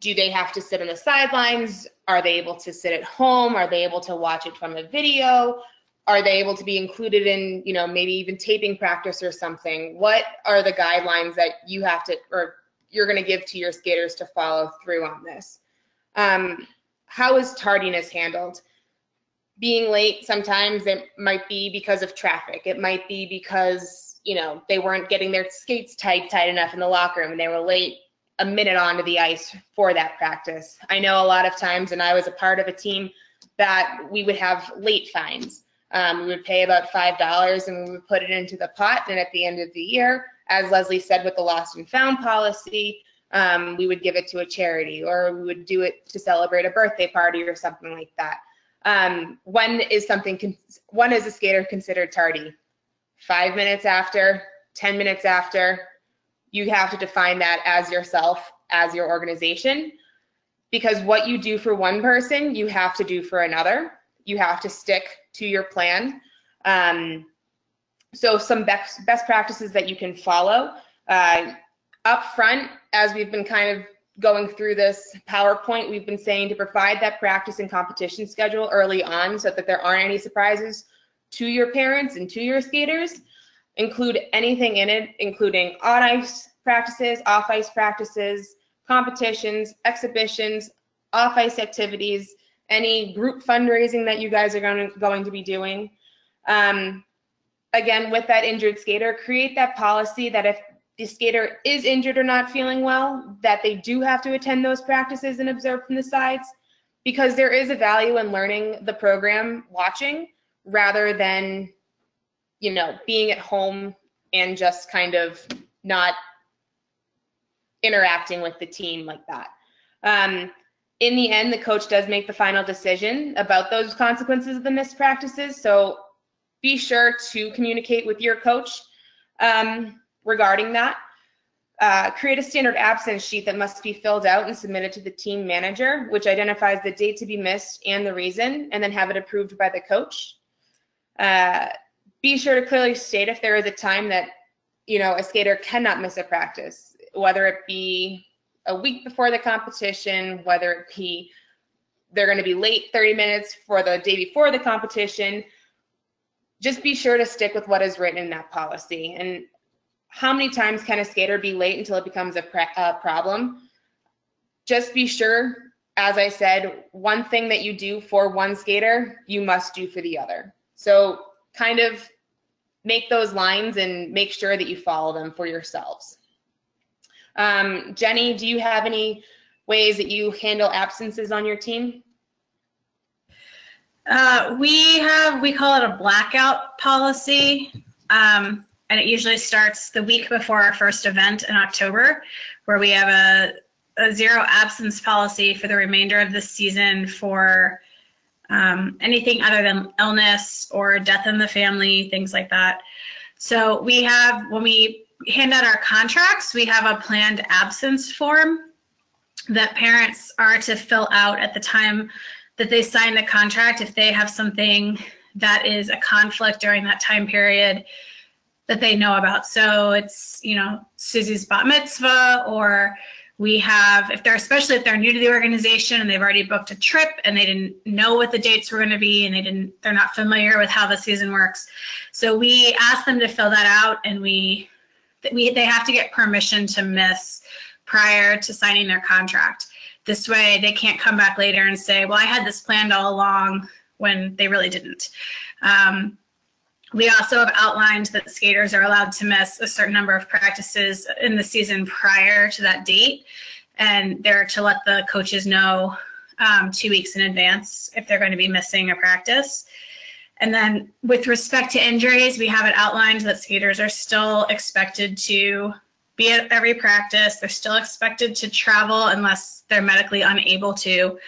do they have to sit on the sidelines? Are they able to sit at home? Are they able to watch it from a video? Are they able to be included in, you know, maybe even taping practice or something? What are the guidelines that you have to, or you're going to give to your skaters to follow through on this? How is tardiness handled? Being late, sometimes it might be because of traffic. It might be because, you know, they weren't getting their skates tight enough in the locker room and they were late a minute onto the ice for that practice. I know a lot of times, and I was a part of a team, that we would have late fines. We would pay about $5 and we would put it into the pot, and at the end of the year, as Leslie said with the lost and found policy, we would give it to a charity, or we would do it to celebrate a birthday party or something like that. When is a skater considered tardy? 5 minutes after, 10 minutes after? You have to define that as yourself, as your organization, because what you do for one person, you have to do for another. You have to stick to your plan. So some best practices that you can follow. Up front, as we've been kind of going through this PowerPoint, we've been saying to provide that practice and competition schedule early on so that there aren't any surprises to your parents and to your skaters. Include anything in it, including on-ice practices, off-ice practices, competitions, exhibitions, off-ice activities, any group fundraising that you guys are going to be doing. Again, with that injured skater, create that policy that if the skater is injured or not feeling well, that they do have to attend those practices and observe from the sides, because there is a value in learning the program watching rather than, you know, being at home and just kind of not interacting with the team like that. In the end, the coach does make the final decision about those consequences of the missed practices, so be sure to communicate with your coach regarding that. Create a standard absence sheet that must be filled out and submitted to the team manager, which identifies the date to be missed and the reason, and then have it approved by the coach. Be sure to clearly state if there is a time that, you know, a skater cannot miss a practice, whether it be a week before the competition, whether it be they're going to be late 30 minutes for the day before the competition. Just be sure to stick with what is written in that policy. And how many times can a skater be late until it becomes a problem? Just be sure, as I said, one thing that you do for one skater, you must do for the other. So kind of make those lines and make sure that you follow them for yourselves. Jenny, do you have any ways that you handle absences on your team? We call it a blackout policy, and it usually starts the week before our first event in October, where we have a zero absence policy for the remainder of the season for anything other than illness or death in the family, things like that. So we have, when we hand out our contracts, we have a planned absence form that parents are to fill out at the time that they sign the contract if they have something that is a conflict during that time period that they know about. So it's, you know, Susie's bat mitzvah, or we have, especially if they're new to the organization and they've already booked a trip and they didn't know what the dates were going to be and they're not familiar with how the season works. So we ask them to fill that out, and they have to get permission to miss prior to signing their contract. This way they can't come back later and say, well, I had this planned all along, when they really didn't. We also have outlined that skaters are allowed to miss a certain number of practices in the season prior to that date, and they're to let the coaches know 2 weeks in advance if they're going to be missing a practice. And then with respect to injuries, we have it outlined that skaters are still expected to be at every practice. They're still expected to travel unless they're medically unable to.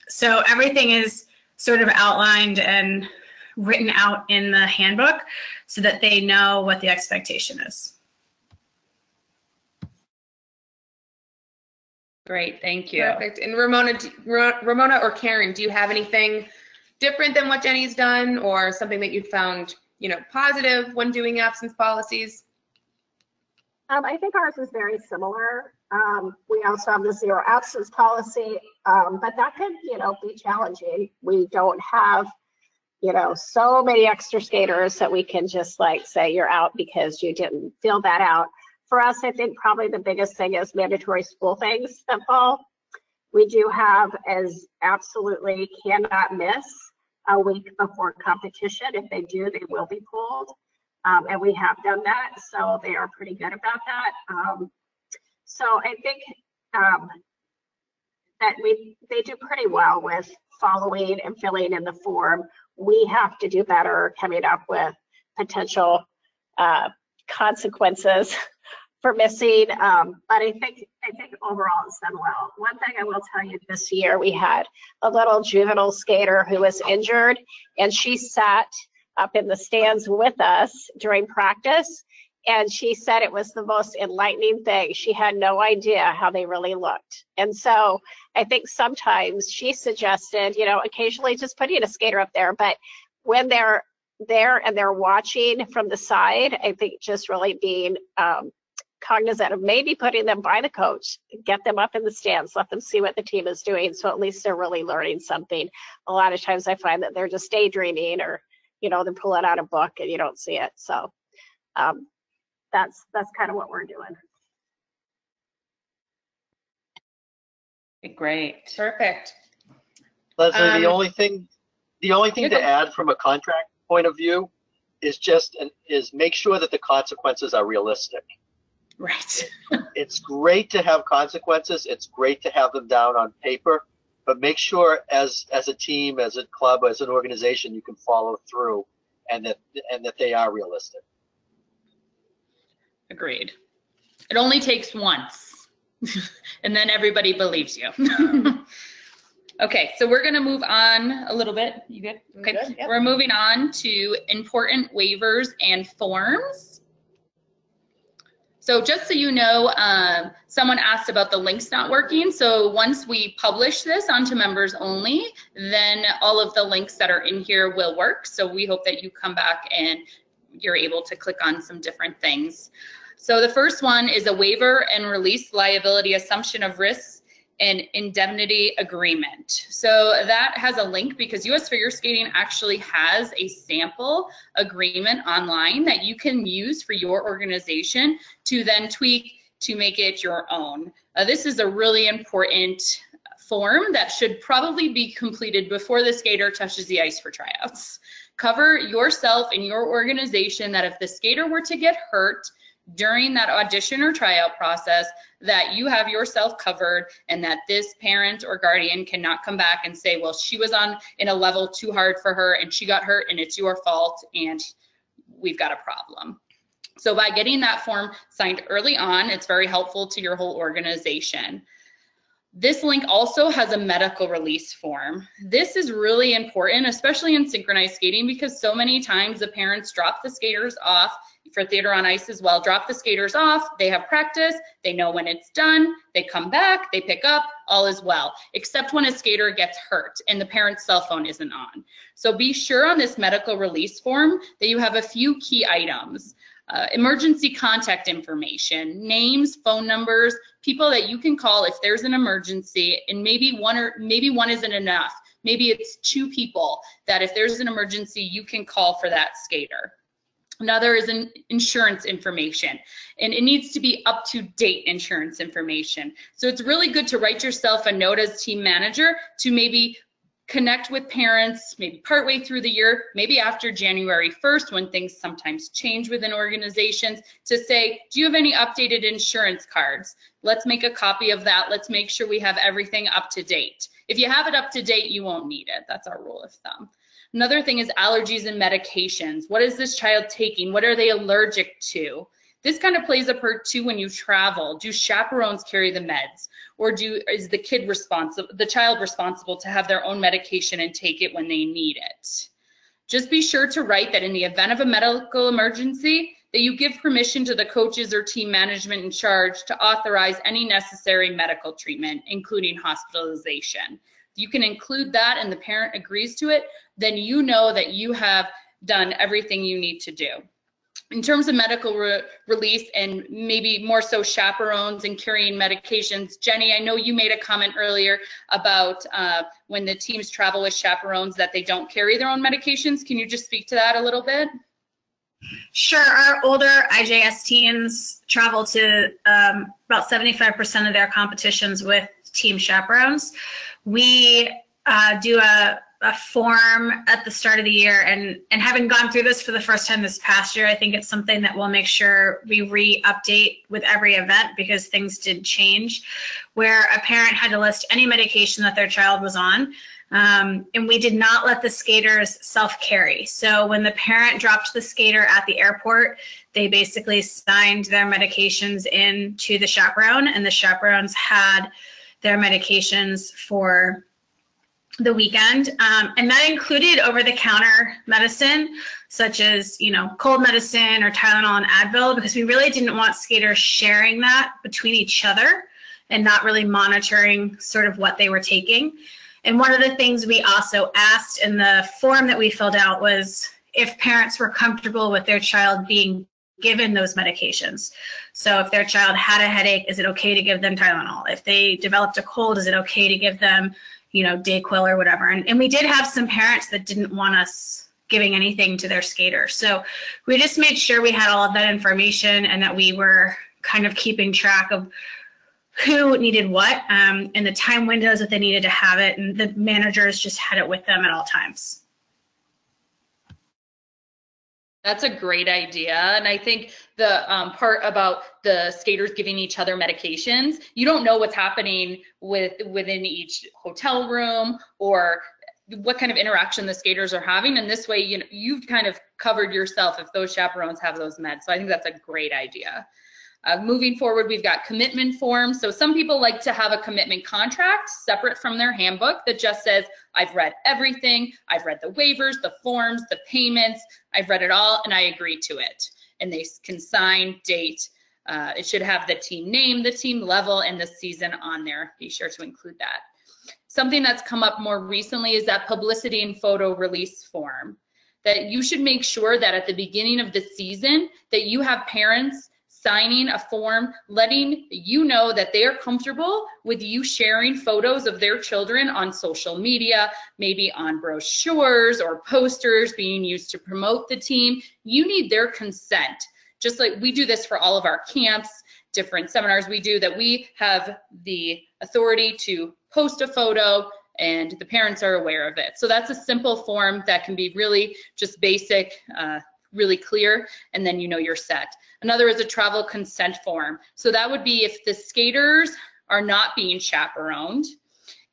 So everything is sort of outlined and written out in the handbook so that they know what the expectation is. Great, thank you. Perfect. And Ramona or Karen, do you have anything different than what Jenny's done, or something that you found, positive when doing absence policies? I think ours is very similar. We also have the zero absence policy, but that can, be challenging. We don't have, so many extra skaters that we can just say you're out because you didn't fill that out. For us, I think probably the biggest thing is mandatory school things that fall. We do have as absolutely cannot miss a week before competition. If they do, they will be pulled. And we have done that, so they are pretty good about that. So I think that they do pretty well with following and filling in the form. We have to do better coming up with potential consequences for missing, but I think overall it's done well. One thing I will tell you, this year we had a little juvenile skater who was injured, and she sat up in the stands with us during practice, and she said it was the most enlightening thing. She had no idea how they really looked. And so I think sometimes she suggested, occasionally just putting a skater up there, but when they're there and they're watching from the side, I think just really being cognizant of maybe putting them by the coach, get them up in the stands, let them see what the team is doing, so at least they're really learning something. A lot of times I find that they're just daydreaming, or they're pulling out a book and you don't see it. So that's kind of what we're doing. Great. Perfect. Leslie, the only thing to add from a contract point of view is make sure that the consequences are realistic. Right. It's great to have consequences. It's great to have them down on paper, but make sure as a team, as a club, as an organization, you can follow through, and that they are realistic. Agreed. It only takes once, and then everybody believes you. Okay, so we're going to move on a little bit. You good? Okay. Good, yep. We're moving on to important waivers and forms. So just so you know, someone asked about the links not working. So once we publish this onto members only, then all of the links that are in here will work. So we hope that you come back and you're able to click on some different things. So the first one is a waiver and release liability assumption of risks and indemnity agreement. So that has a link because US Figure Skating actually has a sample agreement online that you can use for your organization to then tweak to make it your own. This is a really important form that should probably be completed before the skater touches the ice for tryouts. Cover yourself and your organization that if the skater were to get hurt during that audition or tryout process, that you have yourself covered, and that this parent or guardian cannot come back and say, well, she was in a level too hard for her and she got hurt and it's your fault and we've got a problem. So by getting that form signed early on, it's very helpful to your whole organization. This link also has a medical release form. This is really important, especially in synchronized skating, because so many times the parents drop the skaters off, for theater on ice as well, drop the skaters off, they have practice, they know when it's done, they come back, they pick up, all is well, except when a skater gets hurt and the parent's cell phone isn't on. So be sure on this medical release form that you have a few key items. Emergency contact information, names, phone numbers, people that you can call if there's an emergency, and maybe one isn't enough. Maybe it's 2 people that if there's an emergency, you can call for that skater. Another is insurance information, and it needs to be up-to-date insurance information. So it's really good to write yourself a note as team manager to maybe connect with parents, maybe partway through the year, maybe after January 1st when things sometimes change within organizations, to say, do you have any updated insurance cards? Let's make a copy of that. Let's make sure we have everything up to date. If you have it up to date, you won't need it. That's our rule of thumb. Another thing is allergies and medications. What is this child taking? What are they allergic to? This kind of plays a part too when you travel. Do chaperones carry the meds? Or is the child responsible to have their own medication and take it when they need it? Just be sure to write that in the event of a medical emergency, that you give permission to the coaches or team management in charge to authorize any necessary medical treatment, including hospitalization. If you can include that and the parent agrees to it, then you know that you have done everything you need to do. In terms of medical release and maybe more so chaperones and carrying medications, Jenny, I know you made a comment earlier about when the teams travel with chaperones that they don't carry their own medications. Can you just speak to that a little bit? Sure. Our older IJS teams travel to about 75% of their competitions with team chaperones. We do a form at the start of the year, and having gone through this for the first time this past year, I think it's something that we'll make sure we re-update with every event, because things did change, where a parent had to list any medication that their child was on. And we did not let the skaters self-carry. So when the parent dropped the skater at the airport, they basically signed their medications in to the chaperone, and the chaperones had their medications for the weekend. And that included over-the-counter medicine, such as, cold medicine or Tylenol and Advil, because we really didn't want skaters sharing that between each other and not really monitoring sort of what they were taking. And one of the things we also asked in the form that we filled out was if parents were comfortable with their child being given those medications. So if their child had a headache, is it okay to give them Tylenol? If they developed a cold, is it okay to give them, Dayquil or whatever? And we did have some parents that didn't want us giving anything to their skaters. So we just made sure we had all of that information and that we were kind of keeping track of who needed what, and the time windows that they needed to have it, and the managers just had it with them at all times. That's a great idea. And I think the part about the skaters giving each other medications, you don't know what's happening within each hotel room or what kind of interaction the skaters are having. And this way, you've kind of covered yourself if those chaperones have those meds. So I think that's a great idea. Moving forward, we've got commitment forms. So some people like to have a commitment contract separate from their handbook that just says, I've read everything. I've read the waivers, the forms, the payments. I've read it all and I agree to it. And they can sign, date. It should have the team name, the team level, and the season on there. Be sure to include that. Something that's come up more recently is that publicity and photo release form. That you should make sure that at the beginning of the season that you have parents signing a form letting you know that they are comfortable with you sharing photos of their children on social media, maybe on brochures or posters being used to promote the team. You need their consent. Just like we do this for all of our camps, different seminars we do, that we have the authority to post a photo and the parents are aware of it. So that's a simple form that can be really just basic, really clear, and then you're set. Another is a travel consent form. So that would be if the skaters are not being chaperoned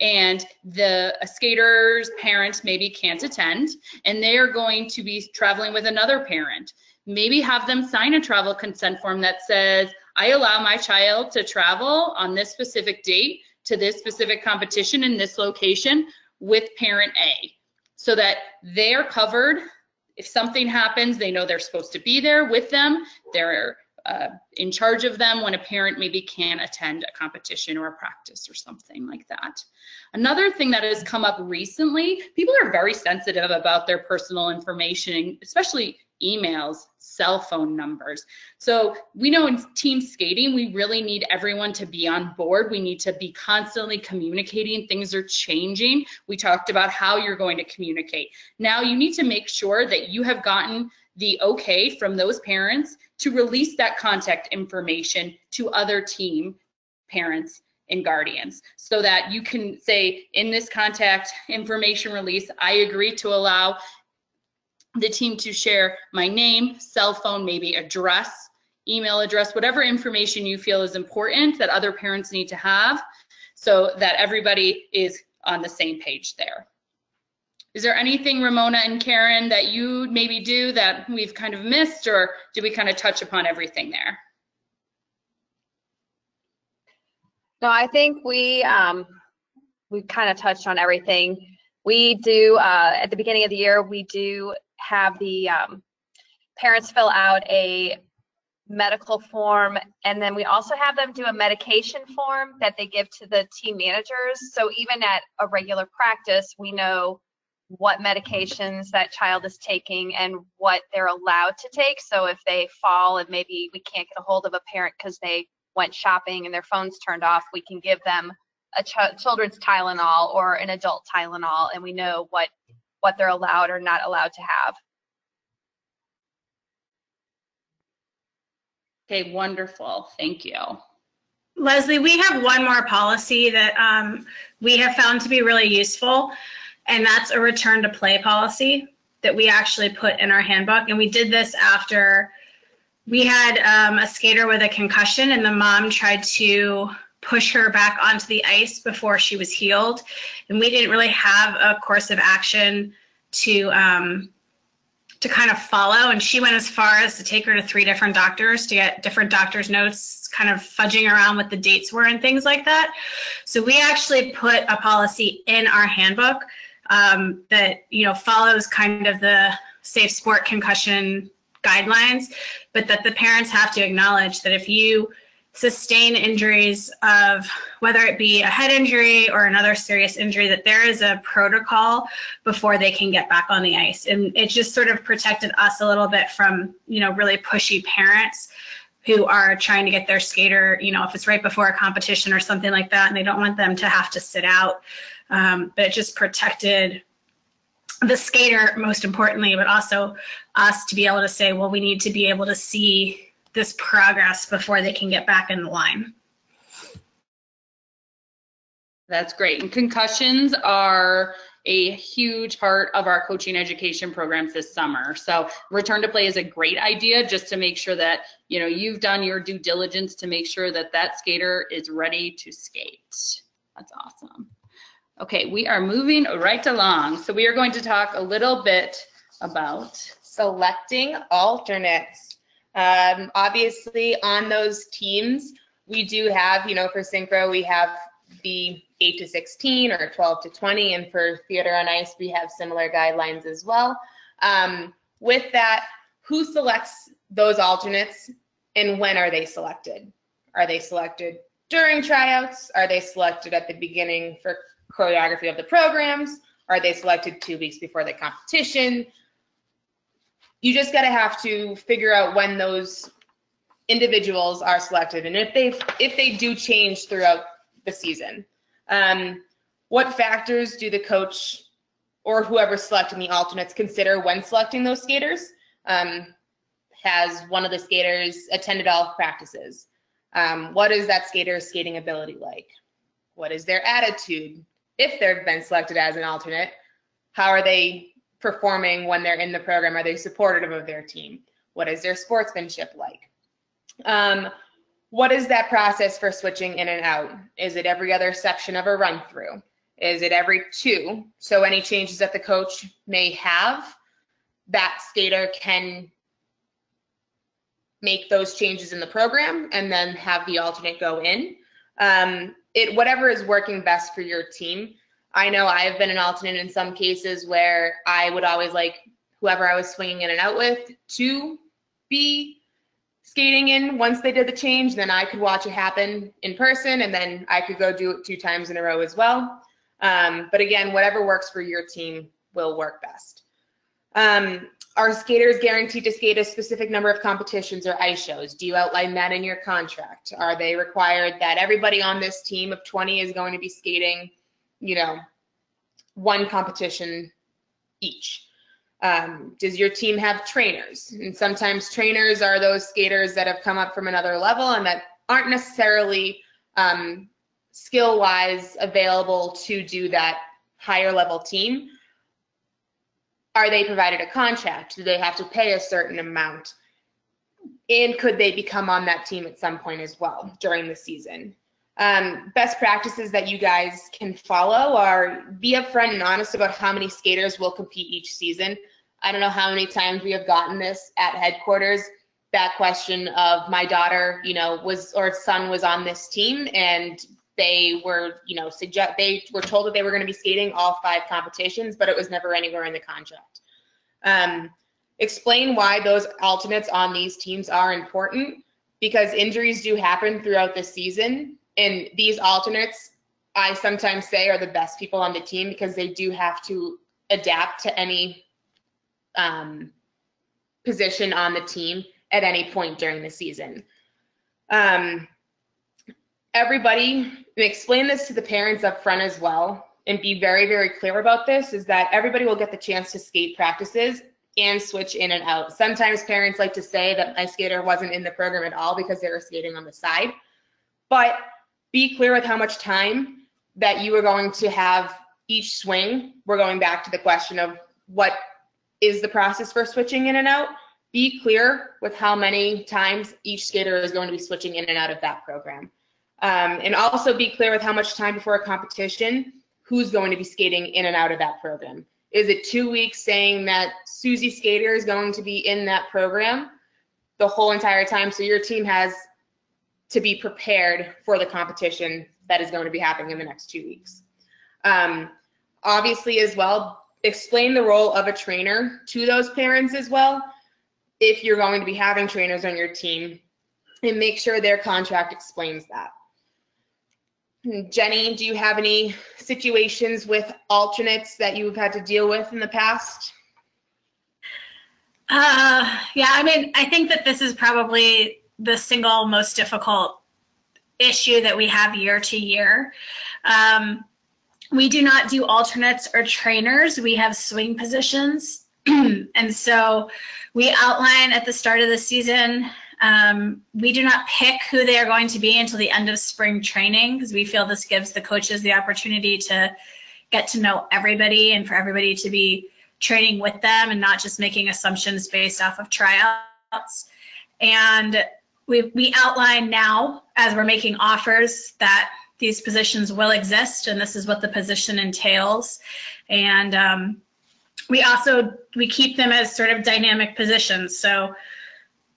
and the skater's parent maybe can't attend and they are going to be traveling with another parent. Maybe have them sign a travel consent form that says, I allow my child to travel on this specific date to this specific competition in this location with parent A, so that they're covered. If something happens, they know they're supposed to be there with them. They're in charge of them when a parent maybe can't attend a competition or a practice or something like that. Another thing that has come up recently, people are very sensitive about their personal information, especially emails, cell phone numbers. So we know in team skating, we really need everyone to be on board. We need to be constantly communicating. Things are changing. We talked about how you're going to communicate. Now you need to make sure that you have gotten the okay from those parents to release that contact information to other team parents and guardians, so that you can say in this contact information release, I agree to allow the team to share my name, cell phone, maybe address, email address, whatever information you feel is important that other parents need to have, so that everybody is on the same page there. Is there anything, Ramona and Karen, that you maybe do that we've kind of missed, or did we kind of touch upon everything there? No, I think we kind of touched on everything. We do, at the beginning of the year, we do have the parents fill out a medical form, and then we also have them do a medication form that they give to the team managers. So even at a regular practice, we know what medications that child is taking and what they're allowed to take. So if they fall and maybe we can't get a hold of a parent because they went shopping and their phone's turned off, we can give them a children's Tylenol or an adult Tylenol, and we know what they're allowed or not allowed to have. Okay, wonderful. Thank you. Leslie, we have one more policy that we have found to be really useful, and that's a return to play policy that we actually put in our handbook. And we did this after we had a skater with a concussion, and the mom tried to push her back onto the ice before she was healed. And we didn't really have a course of action to kind of follow. And she went as far as to take her to 3 different doctors to get different doctors' notes, kind of fudging around what the dates were and things like that. So we actually put a policy in our handbook that, you know, follows kind of the safe sport concussion guidelines, but that the parents have to acknowledge that if you sustain injuries of whether it be a head injury or another serious injury, that there is a protocol before they can get back on the ice. And it just sort of protected us a little bit from, you know, really pushy parents who are trying to get their skater, you know, if it's right before a competition or something like that, and they don't want them to have to sit out. But it just protected the skater most importantly, but also us to be able to say, well, we need to be able to see this progress before they can get back in the line. That's great. And concussions are a huge part of our coaching education programs this summer. So return to play is a great idea, just to make sure that, you know, you've done your due diligence to make sure that that skater is ready to skate. That's awesome. Okay, we are moving right along. So we are going to talk a little bit about selecting alternates. Obviously on those teams, we do have, you know, for synchro, we have the 8 to 16 or 12 to 20, and for theater on ice, we have similar guidelines as well. With that, who selects those alternates and when are they selected? Are they selected during tryouts? Are they selected at the beginning for choreography of the programs? Are they selected 2 weeks before the competition? You just got to have to figure out when those individuals are selected, and if they do change throughout the season. What factors do the coach or whoever selecting the alternates consider when selecting those skaters? Has one of the skaters attended all practices? What is that skater's skating ability like? What is their attitude? If they've been selected as an alternate, how are they performing when they're in the program? Are they supportive of their team? What is their sportsmanship like? What is that process for switching in and out? Is it every other section of a run through? Is it every 2? So any changes that the coach may have, that skater can make those changes in the program and then have the alternate go in. Whatever is working best for your team. I know I've been an alternate in some cases where I would always like whoever I was swinging in and out with to be skating in once they did the change. Then I could watch it happen in person, and then I could go do it 2 times in a row as well. But again, whatever works for your team will work best. Are skaters guaranteed to skate a specific number of competitions or ice shows? Do you outline that in your contract? Are they required that everybody on this team of 20 is going to be skating, you know, 1 competition each? Does your team have trainers? And sometimes trainers are those skaters that have come up from another level and that aren't necessarily skill-wise available to do that higher level team. Are they provided a contract? Do they have to pay a certain amount? And could they become on that team at some point as well during the season? Best practices that you guys can follow are be upfront and honest about how many skaters will compete each season. I don't know how many times we have gotten this at headquarters, that question of my daughter, you know, son was on this team, and they were, you know, they were told that they were going to be skating all 5 competitions, but it was never anywhere in the contract. Explain why those alternates on these teams are important, because injuries do happen throughout the season, and these alternates, I sometimes say, are the best people on the team because they do have to adapt to any position on the team at any point during the season. Everybody, explain this to the parents up front as well, and be very, very clear about this, is that everybody will get the chance to skate practices and switch in and out. Sometimes parents like to say that my skater wasn't in the program at all because they were skating on the side, but be clear with how much time that you are going to have each swing. We're going back to the question of what is the process for switching in and out. Be clear with how many times each skater is going to be switching in and out of that program. And also be clear with how much time before a competition, who's going to be skating in and out of that program. Is it 2 weeks saying that Susie Skater is going to be in that program the whole entire time? So your team has to be prepared for the competition that is going to be happening in the next 2 weeks. Obviously as well, explain the role of a trainer to those parents as well, if you're going to be having trainers on your team, and make sure their contract explains that. Jenny, do you have any situations with alternates that you've had to deal with in the past? Yeah, I mean, I think that this is probably the single most difficult issue that we have year to year. We do not do alternates or trainers. We have swing positions. And so we outline at the start of the season. We do not pick who they are going to be until the end of spring training, because we feel this gives the coaches the opportunity to get to know everybody and for everybody to be training with them and not just making assumptions based off of tryouts. And we outline now, as we're making offers, that these positions will exist and this is what the position entails. And we keep them as sort of dynamic positions. So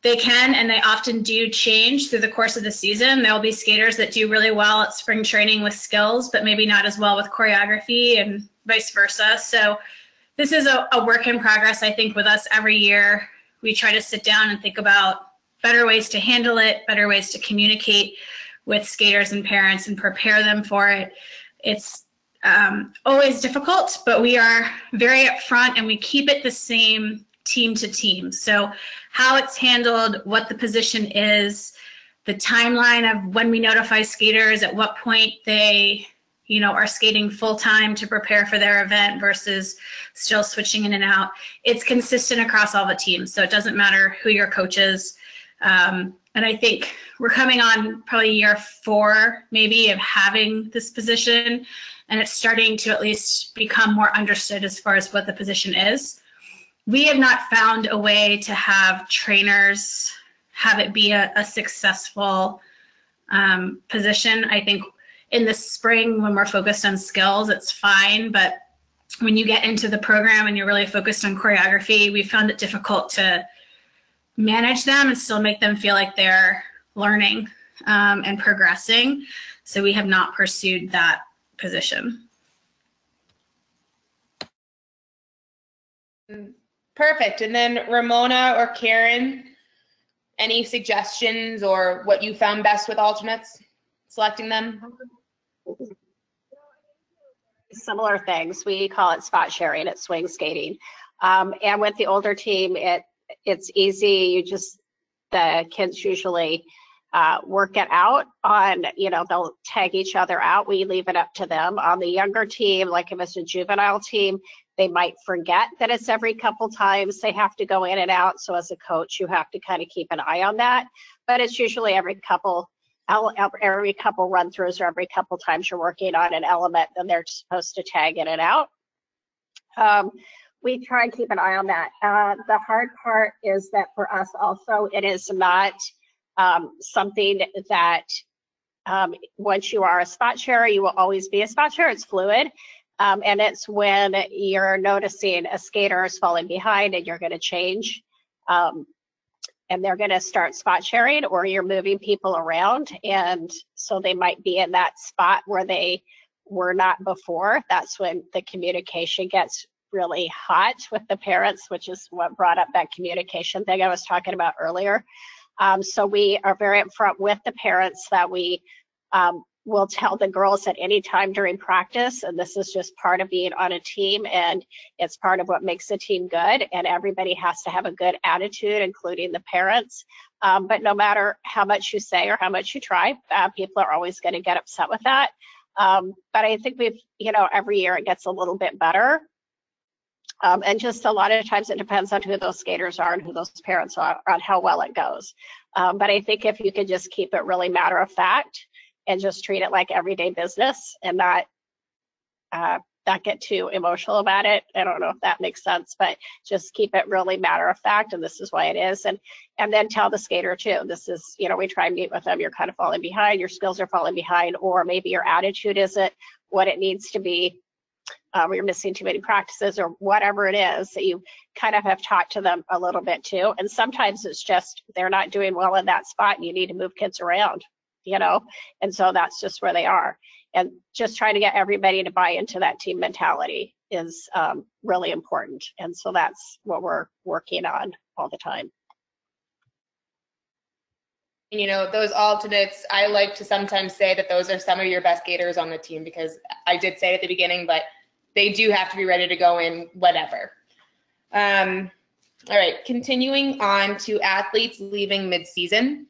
they can, and they often do, change through the course of the season. There'll be skaters that do really well at spring training with skills, but maybe not as well with choreography, and vice versa. So this is a work in progress. I think with us every year, we try to sit down and think about better ways to handle it, better ways to communicate with skaters and parents and prepare them for it. It's always difficult, but we are very upfront and we keep it the same team to team. So how it's handled, what the position is, the timeline of when we notify skaters, at what point they, are skating full time to prepare for their event versus still switching in and out. It's consistent across all the teams. So it doesn't matter who your coach is. And I think we're coming on probably year 4, maybe, of having this position, and it's starting to at least become more understood as far as what the position is. We have not found a way to have trainers have it be a successful position. I think in the spring, when we're focused on skills, it's fine, but when you get into the program and you're really focused on choreography, we found it difficult to manage them and still make them feel like they're learning and progressing. So we have not pursued that position. Perfect. And then Ramona or Karen, any suggestions or what you found best with alternates, selecting them? Similar things. We call it spot sharing at swing skating. And with the older team, it's easy. The kids usually work it out on, they'll tag each other out. We leave it up to them. On the younger team, like if it's a juvenile team, they might forget that it's every couple times they have to go in and out. So as a coach, you have to kind of keep an eye on that. But it's usually every couple run-throughs or every couple times you're working on an element, then they're supposed to tag in and out. We try and keep an eye on that. The hard part is that for us also, it is not something that once you are a spot sharer, you will always be a spot sharer. It's fluid. And it's when you're noticing a skater is falling behind and you're going to change and they're going to start spot sharing, or you're moving people around. And so they might be in that spot where they were not before. That's when the communication gets really hot with the parents, which is what brought up that communication thing I was talking about earlier. So we are very upfront with the parents that we will tell the girls at any time during practice, and this is just part of being on a team, and it's part of what makes the team good, and everybody has to have a good attitude, including the parents. But no matter how much you say or how much you try, people are always going to get upset with that. But I think we've, every year it gets a little bit better. And just a lot of times it depends on who those skaters are and who those parents are, on how well it goes. But I think if you could just keep it really matter of fact and just treat it like everyday business and not get too emotional about it. I don't know if that makes sense, but just keep it really matter of fact, and this is why it is. And then tell the skater too, this is, we try and meet with them, you're kind of falling behind, your skills are falling behind, or maybe your attitude isn't what it needs to be, or you're missing too many practices, or whatever it is that you kind of have talked to them a little bit too. And sometimes it's just they're not doing well in that spot and you need to move kids around, and so that's just where they are. And just trying to get everybody to buy into that team mentality is really important. And so that's what we're working on all the time. And those alternates, I like to sometimes say that those are some of your best skaters on the team, because I did say it at the beginning, but they do have to be ready to go in whatever. All right, continuing on to athletes leaving mid-season.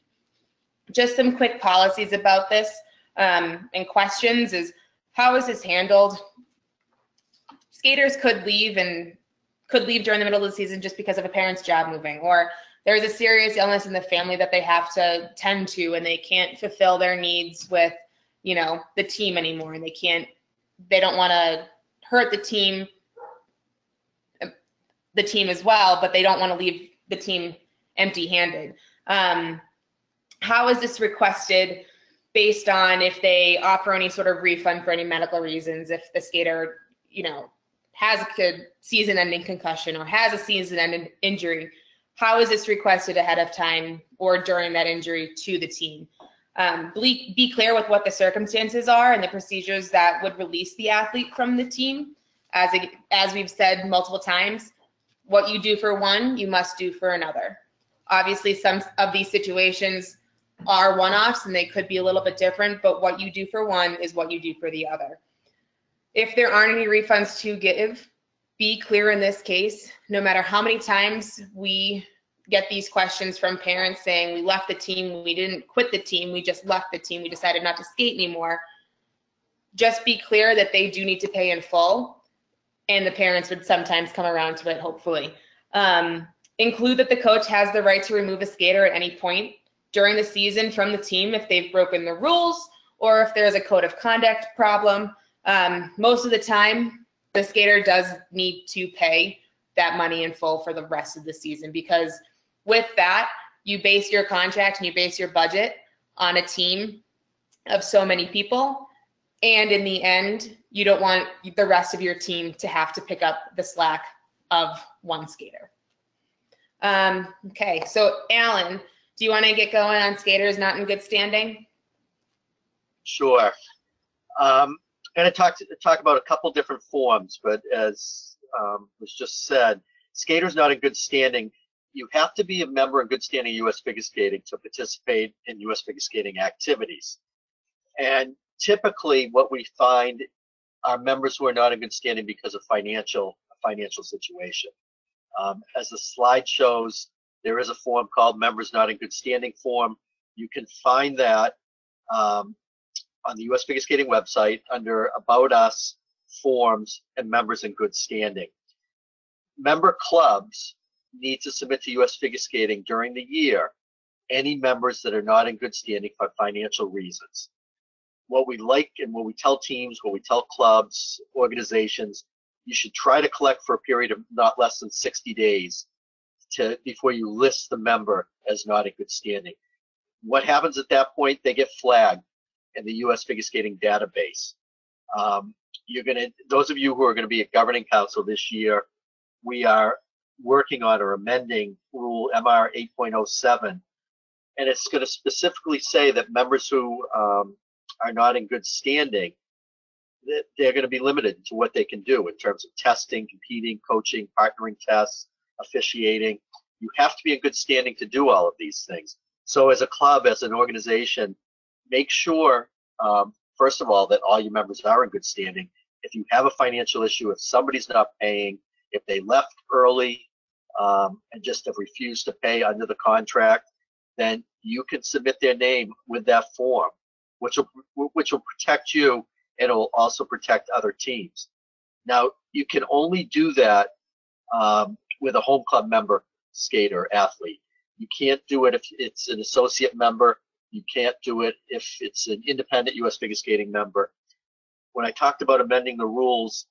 Just some quick policies about this and questions is, how is this handled? Skaters could leave during the middle of the season just because of a parent's job moving, or there's a serious illness in the family that they have to tend to and they can't fulfill their needs with, the team anymore, and they don't want to hurt the team as well, but they don't want to leave the team empty-handed. How is this requested based on if they offer any sort of refund for any medical reasons, if the skater, has a season-ending concussion or has a season-ending injury? How is this requested ahead of time or during that injury to the team? Be clear with what the circumstances are and the procedures that would release the athlete from the team. As we've said multiple times, what you do for one, you must do for another. Obviously, some of these situations are one-offs and they could be a little bit different, but what you do for one is what you do for the other. If there aren't any refunds to give, be clear in this case. No matter how many times we get these questions from parents saying, we left the team, we didn't quit the team, we just left the team, we decided not to skate anymore. Just be clear that they do need to pay in full, and the parents would sometimes come around to it, hopefully. Include that the coach has the right to remove a skater at any point during the season from the team if they've broken the rules or if there's a code of conduct problem. Most of the time, the skater does need to pay that money in full for the rest of the season, because with that, you base your contract and you base your budget on a team of so many people. And in the end, you don't want the rest of your team to have to pick up the slack of one skater. Okay, so Alan, do you want to get going on skaters not in good standing? Sure. I'm going to talk about a couple different forms, but as was just said, skaters not in good standing, you have to be a member in good standing U.S. figure skating to participate in U.S. figure skating activities. And typically what we find are members who are not in good standing because of financial situation. As the slide shows, there is a form called Members Not in Good Standing form. You can find that on the U.S. Figure Skating website under About Us, Forms, and Members in Good Standing. Member clubs need to submit to U.S. Figure Skating during the year any members that are not in good standing for financial reasons. What we like and what we tell teams, what we tell clubs, organizations, you should try to collect for a period of not less than 60 days before you list the member as not in good standing. What happens at that point? They get flagged in the U.S. Figure Skating database. Those of you who are going to be at Governing Council this year, we are working on or amending Rule MR 8.07, and it's going to specifically say that members who are not in good standing they're going to be limited to what they can do in terms of testing, competing, coaching, partnering tests, officiating. You have to be in good standing to do all of these things. So as a club, as an organization, make sure, first of all, that all your members are in good standing. If you have a financial issue, if somebody's not paying, if they left early and just have refused to pay under the contract, then you can submit their name with that form, which will protect you, and it will also protect other teams. Now, you can only do that with a home club member, skater, athlete. You can't do it if it's an associate member. You can't do it if it's an independent U.S. Figure Skating member. When I talked about amending the rules,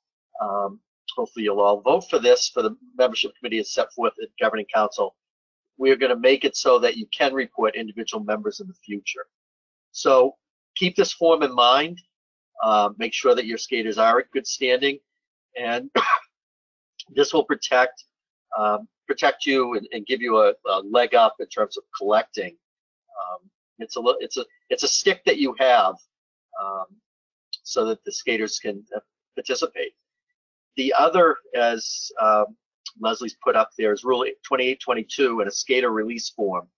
hopefully you'll all vote for this, for the membership committee as set forth at Governing Council. We're going to make it so that you can report individual members in the future. So keep this form in mind. Make sure that your skaters are in good standing, and this will protect you and give you a leg up in terms of collecting. It's a stick that you have so that the skaters can participate. The other, as Leslie's put up there, is Rule 2822 and a skater release form.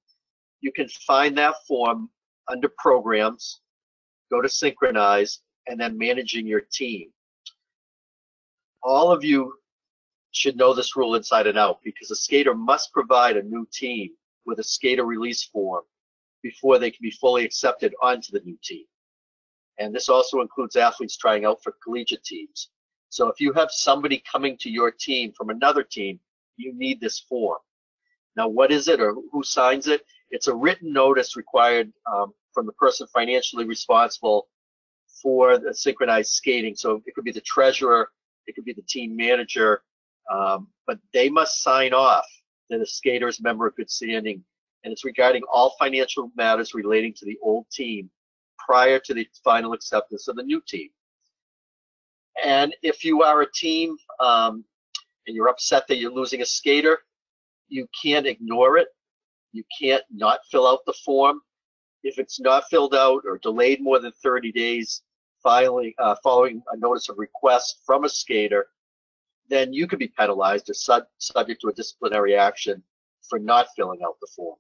You can find that form under Programs, go to Synchronize, and then Managing Your Team. All of you should know this rule inside and out, because a skater must provide a new team with a skater release form before they can be fully accepted onto the new team. And this also includes athletes trying out for collegiate teams. So if you have somebody coming to your team from another team, you need this form. Now, what is it, or who signs it? It's a written notice required from the person financially responsible for the synchronized skating. So it could be the treasurer, it could be the team manager, but they must sign off that a skater is a member of good standing, and it's regarding all financial matters relating to the old team prior to the final acceptance of the new team. And if you are a team and you're upset that you're losing a skater, you can't ignore it. You can't not fill out the form. If it's not filled out or delayed more than 30 days following a notice of request from a skater, then you could be penalized or subject to a disciplinary action for not filling out the form.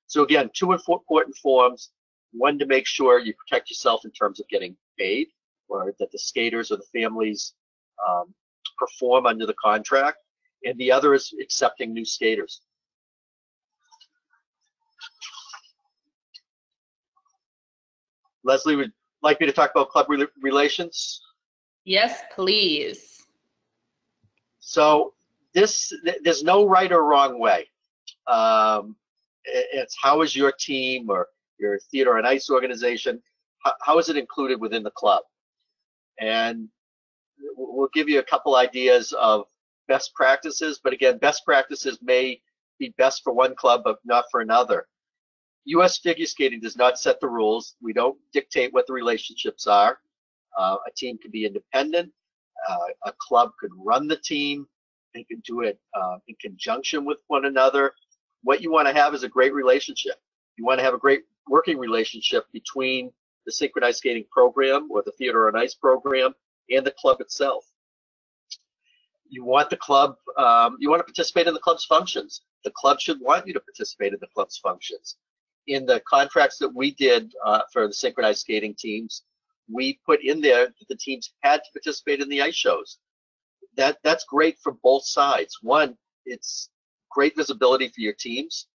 So again, two important forms. One, to make sure you protect yourself in terms of getting paid, or that the skaters or the families perform under the contract. And the other is accepting new skaters. Leslie, would like me to talk about club relations? Yes, please. So there's no right or wrong way. It's how is your team or your theater and ice organization, how is it included within the club? And we'll give you a couple ideas of best practices, but again, best practices may be best for one club, but not for another. U.S. Figure Skating does not set the rules. We don't dictate what the relationships are. A team can be independent. A club could run the team. They can do it in conjunction with one another. What you want to have is a great relationship. You want to have a great working relationship between the synchronized skating program or the theater and ice program and the club itself. You want the club, you want to participate in the club's functions. The club should want you to participate in the club's functions. In the contracts that we did for the synchronized skating teams, we put in there that the teams had to participate in the ice shows. That's great for both sides. One, it's great visibility for your teams.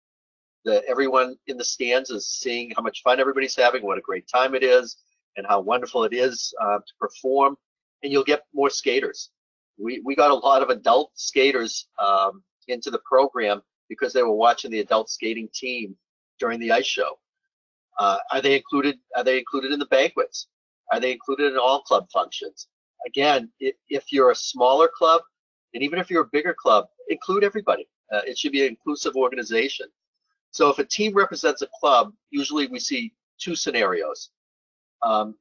That everyone in the stands is seeing how much fun everybody's having, what a great time it is, and how wonderful it is to perform. And you'll get more skaters. We got a lot of adult skaters into the program because they were watching the adult skating team during the ice show. Are they included in the banquets? Are they included in all club functions? Again, if you're a smaller club, and even if you're a bigger club, include everybody. It should be an inclusive organization. So if a team represents a club, usually we see two scenarios.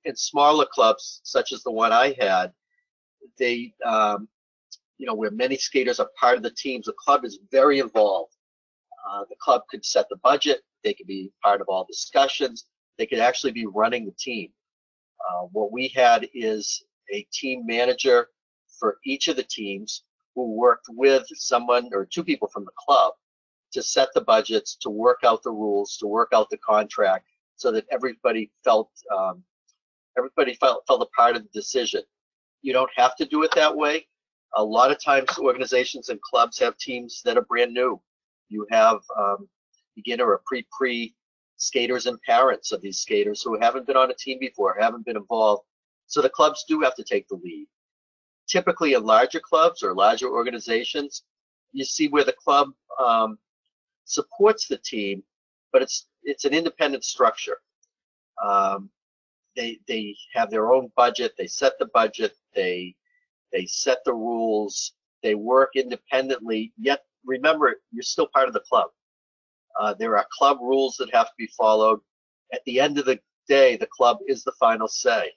In smaller clubs, such as the one I had, they, where many skaters are part of the teams, the club is very involved. The club could set the budget. They could be part of all discussions. They could actually be running the team. What we had is a team manager for each of the teams who worked with someone or two people from the club to set the budgets, to work out the rules, to work out the contract, so that everybody felt a part of the decision. You don't have to do it that way. A lot of times organizations and clubs have teams that are brand new. You have beginner or pre skaters and parents of these skaters who haven't been on a team before, haven't been involved. So the clubs do have to take the lead. Typically in larger clubs or larger organizations, you see where the club supports the team, but it's an independent structure. They have their own budget, they set the budget, they set the rules, they work independently, yet remember, you're still part of the club. There are club rules that have to be followed. At the end of the day, the club is the final say.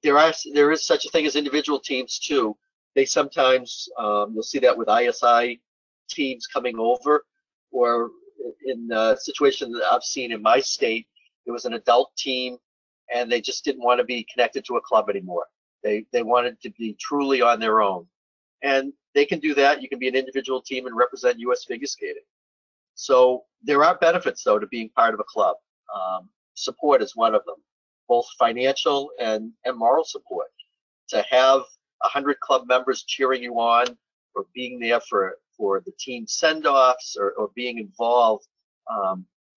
There is such a thing as individual teams too. They sometimes, you'll see that with ISI teams coming over, or in the situation that I've seen in my state, it was an adult team and they just didn't want to be connected to a club anymore. They wanted to be truly on their own. And they can do that. You can be an individual team and represent U.S. figure skating. So there are benefits, though, to being part of a club. Support is one of them, both financial and moral support. To have 100 club members cheering you on, or being there for the team send-offs, or being involved,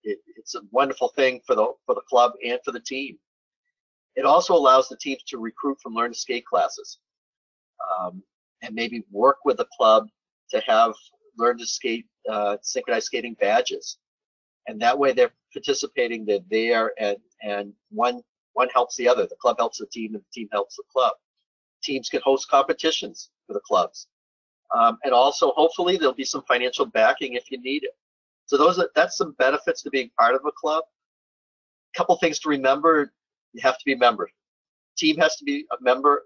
it's a wonderful thing for the club and for the team. It also allows the teams to recruit from learn to skate classes, and maybe work with the club to have learn to skate synchronized skating badges. And that way they're participating, they're there, and one helps the other. The club helps the team and the team helps the club. Teams can host competitions for the clubs. And also, hopefully, there'll be some financial backing if you need it. So that's some benefits to being part of a club. A couple things to remember: you have to be a member. Team has to be a member,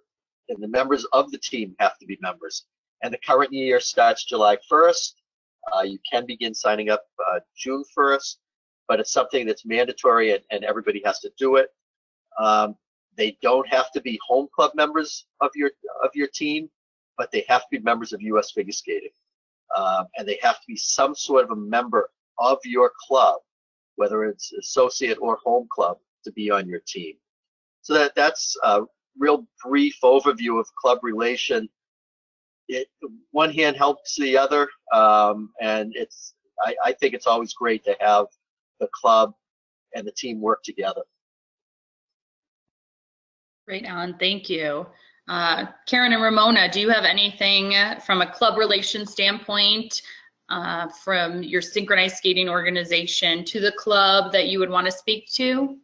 and the members of the team have to be members. And the current year starts July 1st. You can begin signing up June 1st, but it's something that's mandatory, and everybody has to do it. They don't have to be home club members of your team, but they have to be members of U.S. Figure Skating. And they have to be some sort of a member of your club, whether it's associate or home club, to be on your team. So that's a real brief overview of club relation. One hand helps the other, and I think it's always great to have the club and the team work together. Great, Alan, thank you. Karen and Ramona, do you have anything from a club relation standpoint from your synchronized skating organization to the club that you would want to speak to?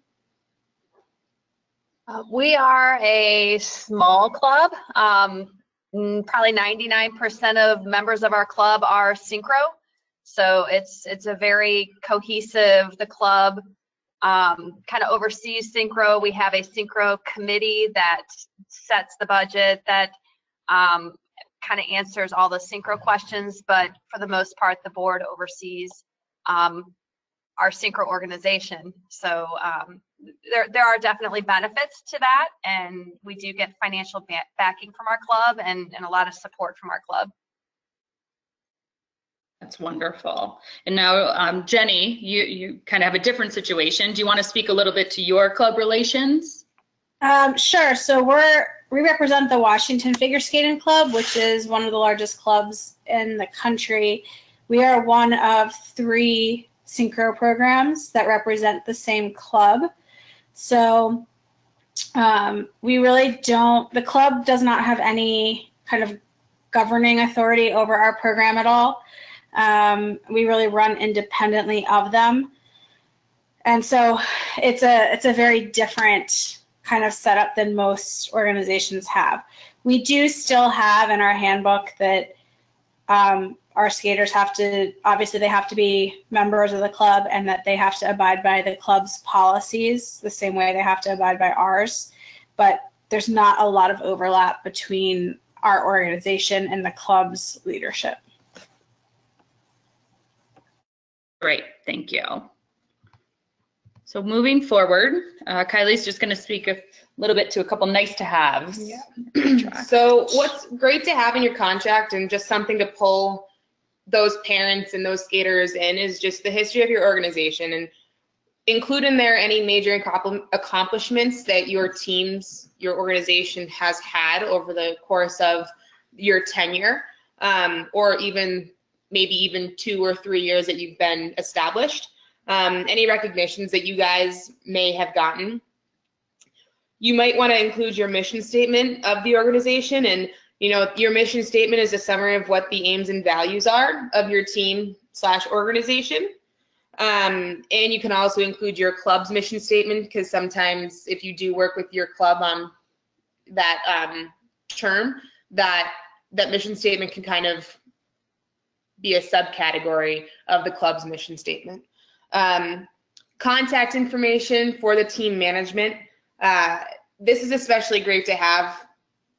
We are a small club. Probably 99% of members of our club are synchro. So it's a very cohesive, the club kind of oversees synchro. We have a synchro committee that sets the budget, that kind of answers all the synchro questions, but for the most part, the board oversees our synchro organization. So there are definitely benefits to that, and we do get financial backing from our club and a lot of support from our club. That's wonderful. And now, Jenny, you kind of have a different situation. Do you want to speak a little bit to your club relations? Sure. So we represent the Washington Figure Skating Club, which is one of the largest clubs in the country. We are one of 3 synchro programs that represent the same club. So we really don't, the club does not have any kind of governing authority over our program at all. We really run independently of them. And so it's a very different kind of setup than most organizations have. We do still have in our handbook that our skaters have to, obviously they have to be members of the club, and that they have to abide by the club's policies the same way they have to abide by ours. But there's not a lot of overlap between our organization and the club's leadership. Great, thank you. So moving forward, Kylie's just going to speak a little bit to a couple nice to haves. Yeah. So what's great to have in your contract and just something to pull those parents and those skaters in is just the history of your organization, and include in there any major accomplishments that your teams, your organization has had over the course of your tenure, or even maybe even 2 or 3 years that you've been established. Any recognitions that you guys may have gotten. You might want to include your mission statement of the organization, and your mission statement is a summary of what the aims and values are of your team/organization. And you can also include your club's mission statement, because sometimes if you do work with your club on that term, that mission statement can kind of be a subcategory of the club's mission statement. Contact information for the team management. This is especially great to have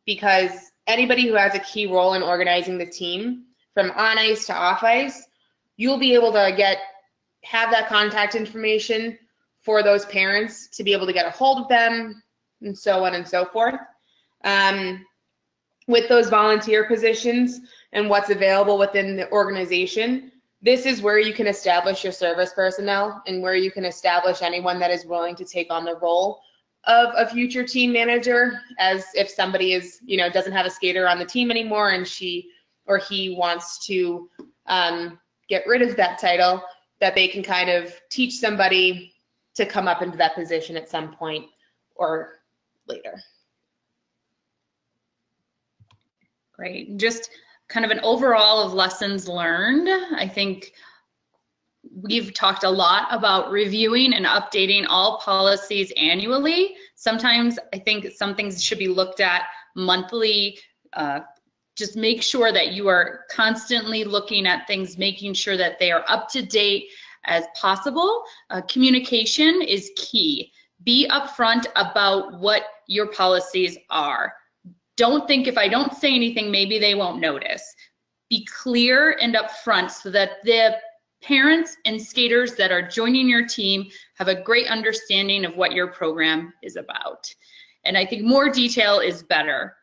because anybody who has a key role in organizing the team, from on ice to off ice, you'll be able to have that contact information for those parents to be able to get a hold of them, and so on and so forth. With those volunteer positions and what's available within the organization, this is where you can establish your service personnel and where you can establish anyone that is willing to take on the role of a future team manager, as if somebody is, doesn't have a skater on the team anymore and she or he wants to get rid of that title, that they can kind of teach somebody to come up into that position at some point or later. Great. Just kind of an overall of lessons learned. I think we've talked a lot about reviewing and updating all policies annually. Sometimes I think some things should be looked at monthly. Just make sure that you are constantly looking at things, making sure that they are up to date as possible. Communication is key. Be upfront about what your policies are. Don't think if I don't say anything, maybe they won't notice. Be clear and upfront so that the parents and skaters that are joining your team have a great understanding of what your program is about. And I think more detail is better.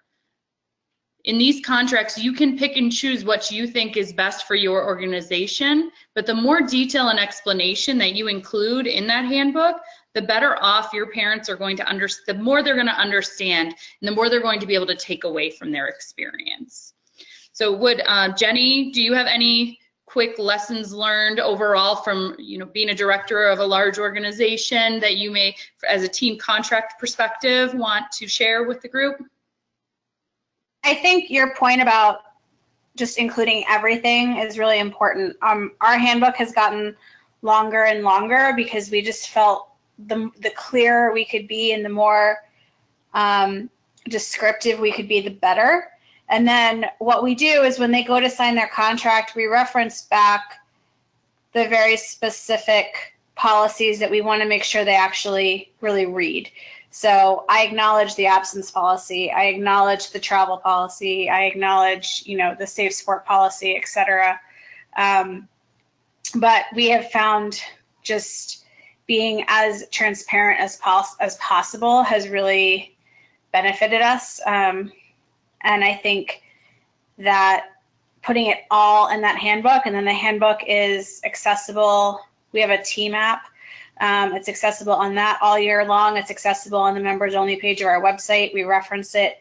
In these contracts, you can pick and choose what you think is best for your organization, but the more detail and explanation that you include in that handbook, the better off your parents are going to understand, the more they're going to understand, and the more they're going to be able to take away from their experience. So Jenny, do you have any quick lessons learned overall from being a director of a large organization that you may, as a team contract perspective, want to share with the group? I think your point about just including everything is really important. Our handbook has gotten longer and longer because we just felt the clearer we could be and the more descriptive we could be, the better. And then what we do is when they go to sign their contract, we reference back the very specific policies that we want to make sure they actually really read. So I acknowledge the absence policy, I acknowledge the travel policy, I acknowledge, the safe sport policy, etc. But we have found just being as transparent as possible has really benefited us. And I think that putting it all in that handbook, and then the handbook is accessible. We have a team app. It's accessible on that all year long. It's accessible on the members only page of our website. We reference it.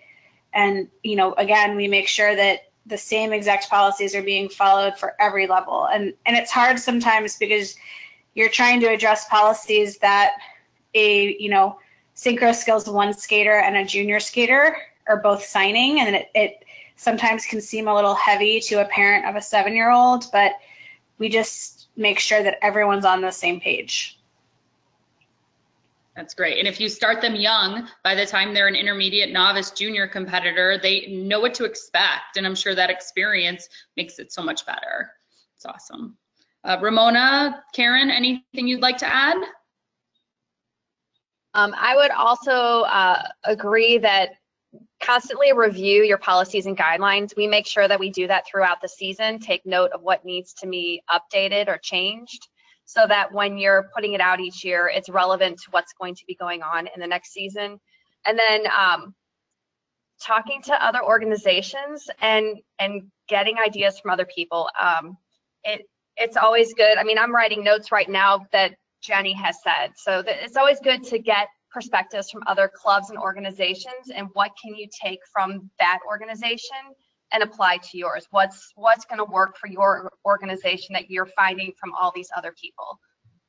And, again, we make sure that the same exact policies are being followed for every level. And it's hard sometimes because you're trying to address policies that a, synchro skills 1 skater and a junior skater are both signing. And it sometimes can seem a little heavy to a parent of a 7-year-old, but we just make sure that everyone's on the same page. That's great. And if you start them young, by the time they're an intermediate, novice, junior competitor, they know what to expect. And I'm sure that experience makes it so much better. It's awesome. Ramona, Karen, anything you'd like to add? I would also agree that constantly review your policies and guidelines. We make sure that we do that throughout the season, take note of what needs to be updated or changed. so that when you're putting it out each year, it's relevant to what's going to be going on in the next season. And then talking to other organizations and getting ideas from other people. It's always good. I mean, I'm writing notes right now that Jenny has said. So it's always good to get perspectives from other clubs and organizations, and what can you take from that organization and apply to yours? What's going to work for your organization that you're finding from all these other people?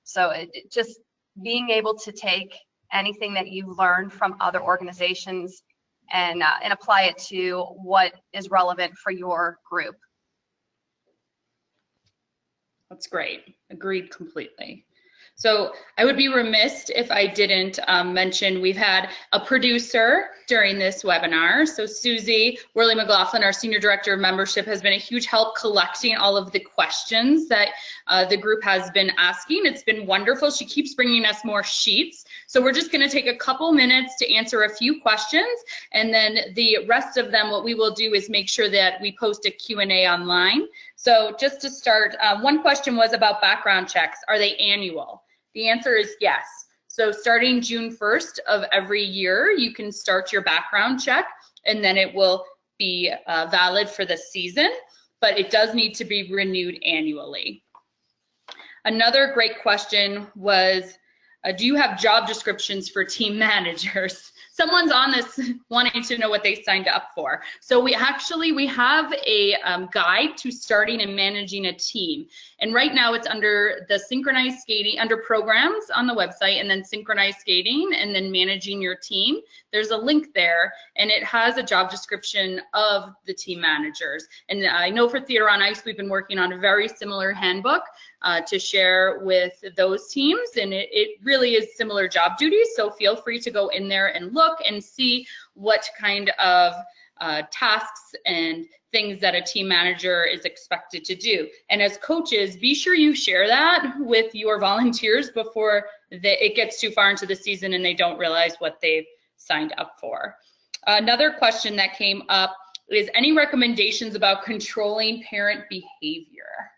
So just being able to take anything that you've learned from other organizations and apply it to what is relevant for your group. That's great. Agreed completely. So I would be remiss if I didn't mention we've had a producer during this webinar. So Susie Worley McLaughlin, our Senior Director of Membership, has been a huge help collecting all of the questions that the group has been asking. It's been wonderful. She keeps bringing us more sheets. So we're just going to take a couple minutes to answer a few questions, and then the rest of them, what we will do is make sure that we post a Q&A online. So just to start, one question was about background checks. Are they annual? The answer is yes. So starting June 1st of every year, you can start your background check, and then it will be valid for the season, but it does need to be renewed annually. Another great question was, do you have job descriptions for team managers? Someone's on this wanting to know what they signed up for. So we have a guide to starting and managing a team. And right now it's under the synchronized skating, under programs on the website, and then synchronized skating, and then managing your team. There's a link there, and it has a job description of the team managers. And I know for Theater on Ice, we've been working on a very similar handbook to share with those teams, and it really is similar job duties. So feel free to go in there and look and see what kind of tasks and things that a team manager is expected to do. And as coaches, be sure you share that with your volunteers before it gets too far into the season and they don't realize what they've signed up for. Another question that came up is, any recommendations about controlling parent behavior?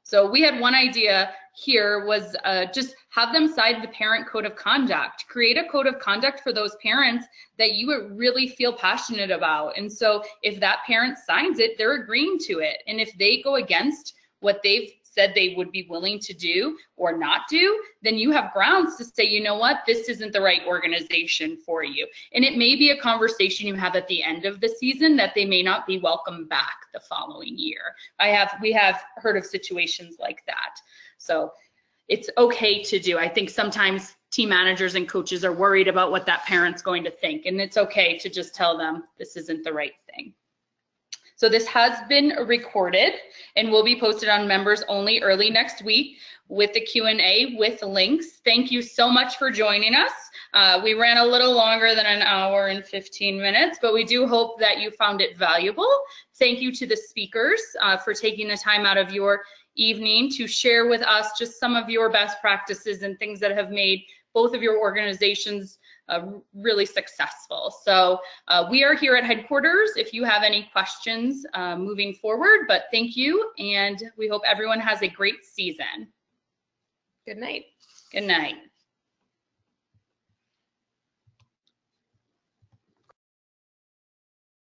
So we had one idea here was just have them sign the parent code of conduct. Create a code of conduct for those parents that you would really feel passionate about. And so if that parent signs it, they're agreeing to it. And if they go against what they've said they would be willing to do or not do, then you have grounds to say, you know what, this isn't the right organization for you. And it may be a conversation you have at the end of the season that they may not be welcome back the following year. We have heard of situations like that. So it's okay to do. I think sometimes team managers and coaches are worried about what that parent's going to think, and it's okay to just tell them this isn't the right thing. So this has been recorded and will be posted on members only early next week with the Q&A with links. Thank you so much for joining us. We ran a little longer than an hour and 15 minutes, but we do hope that you found it valuable. Thank you to the speakers for taking the time out of your evening to share with us just some of your best practices and things that have made both of your organizations really successful. So we are here at headquarters if you have any questions moving forward, but thank you, and we hope everyone has a great season. Good night. Good night.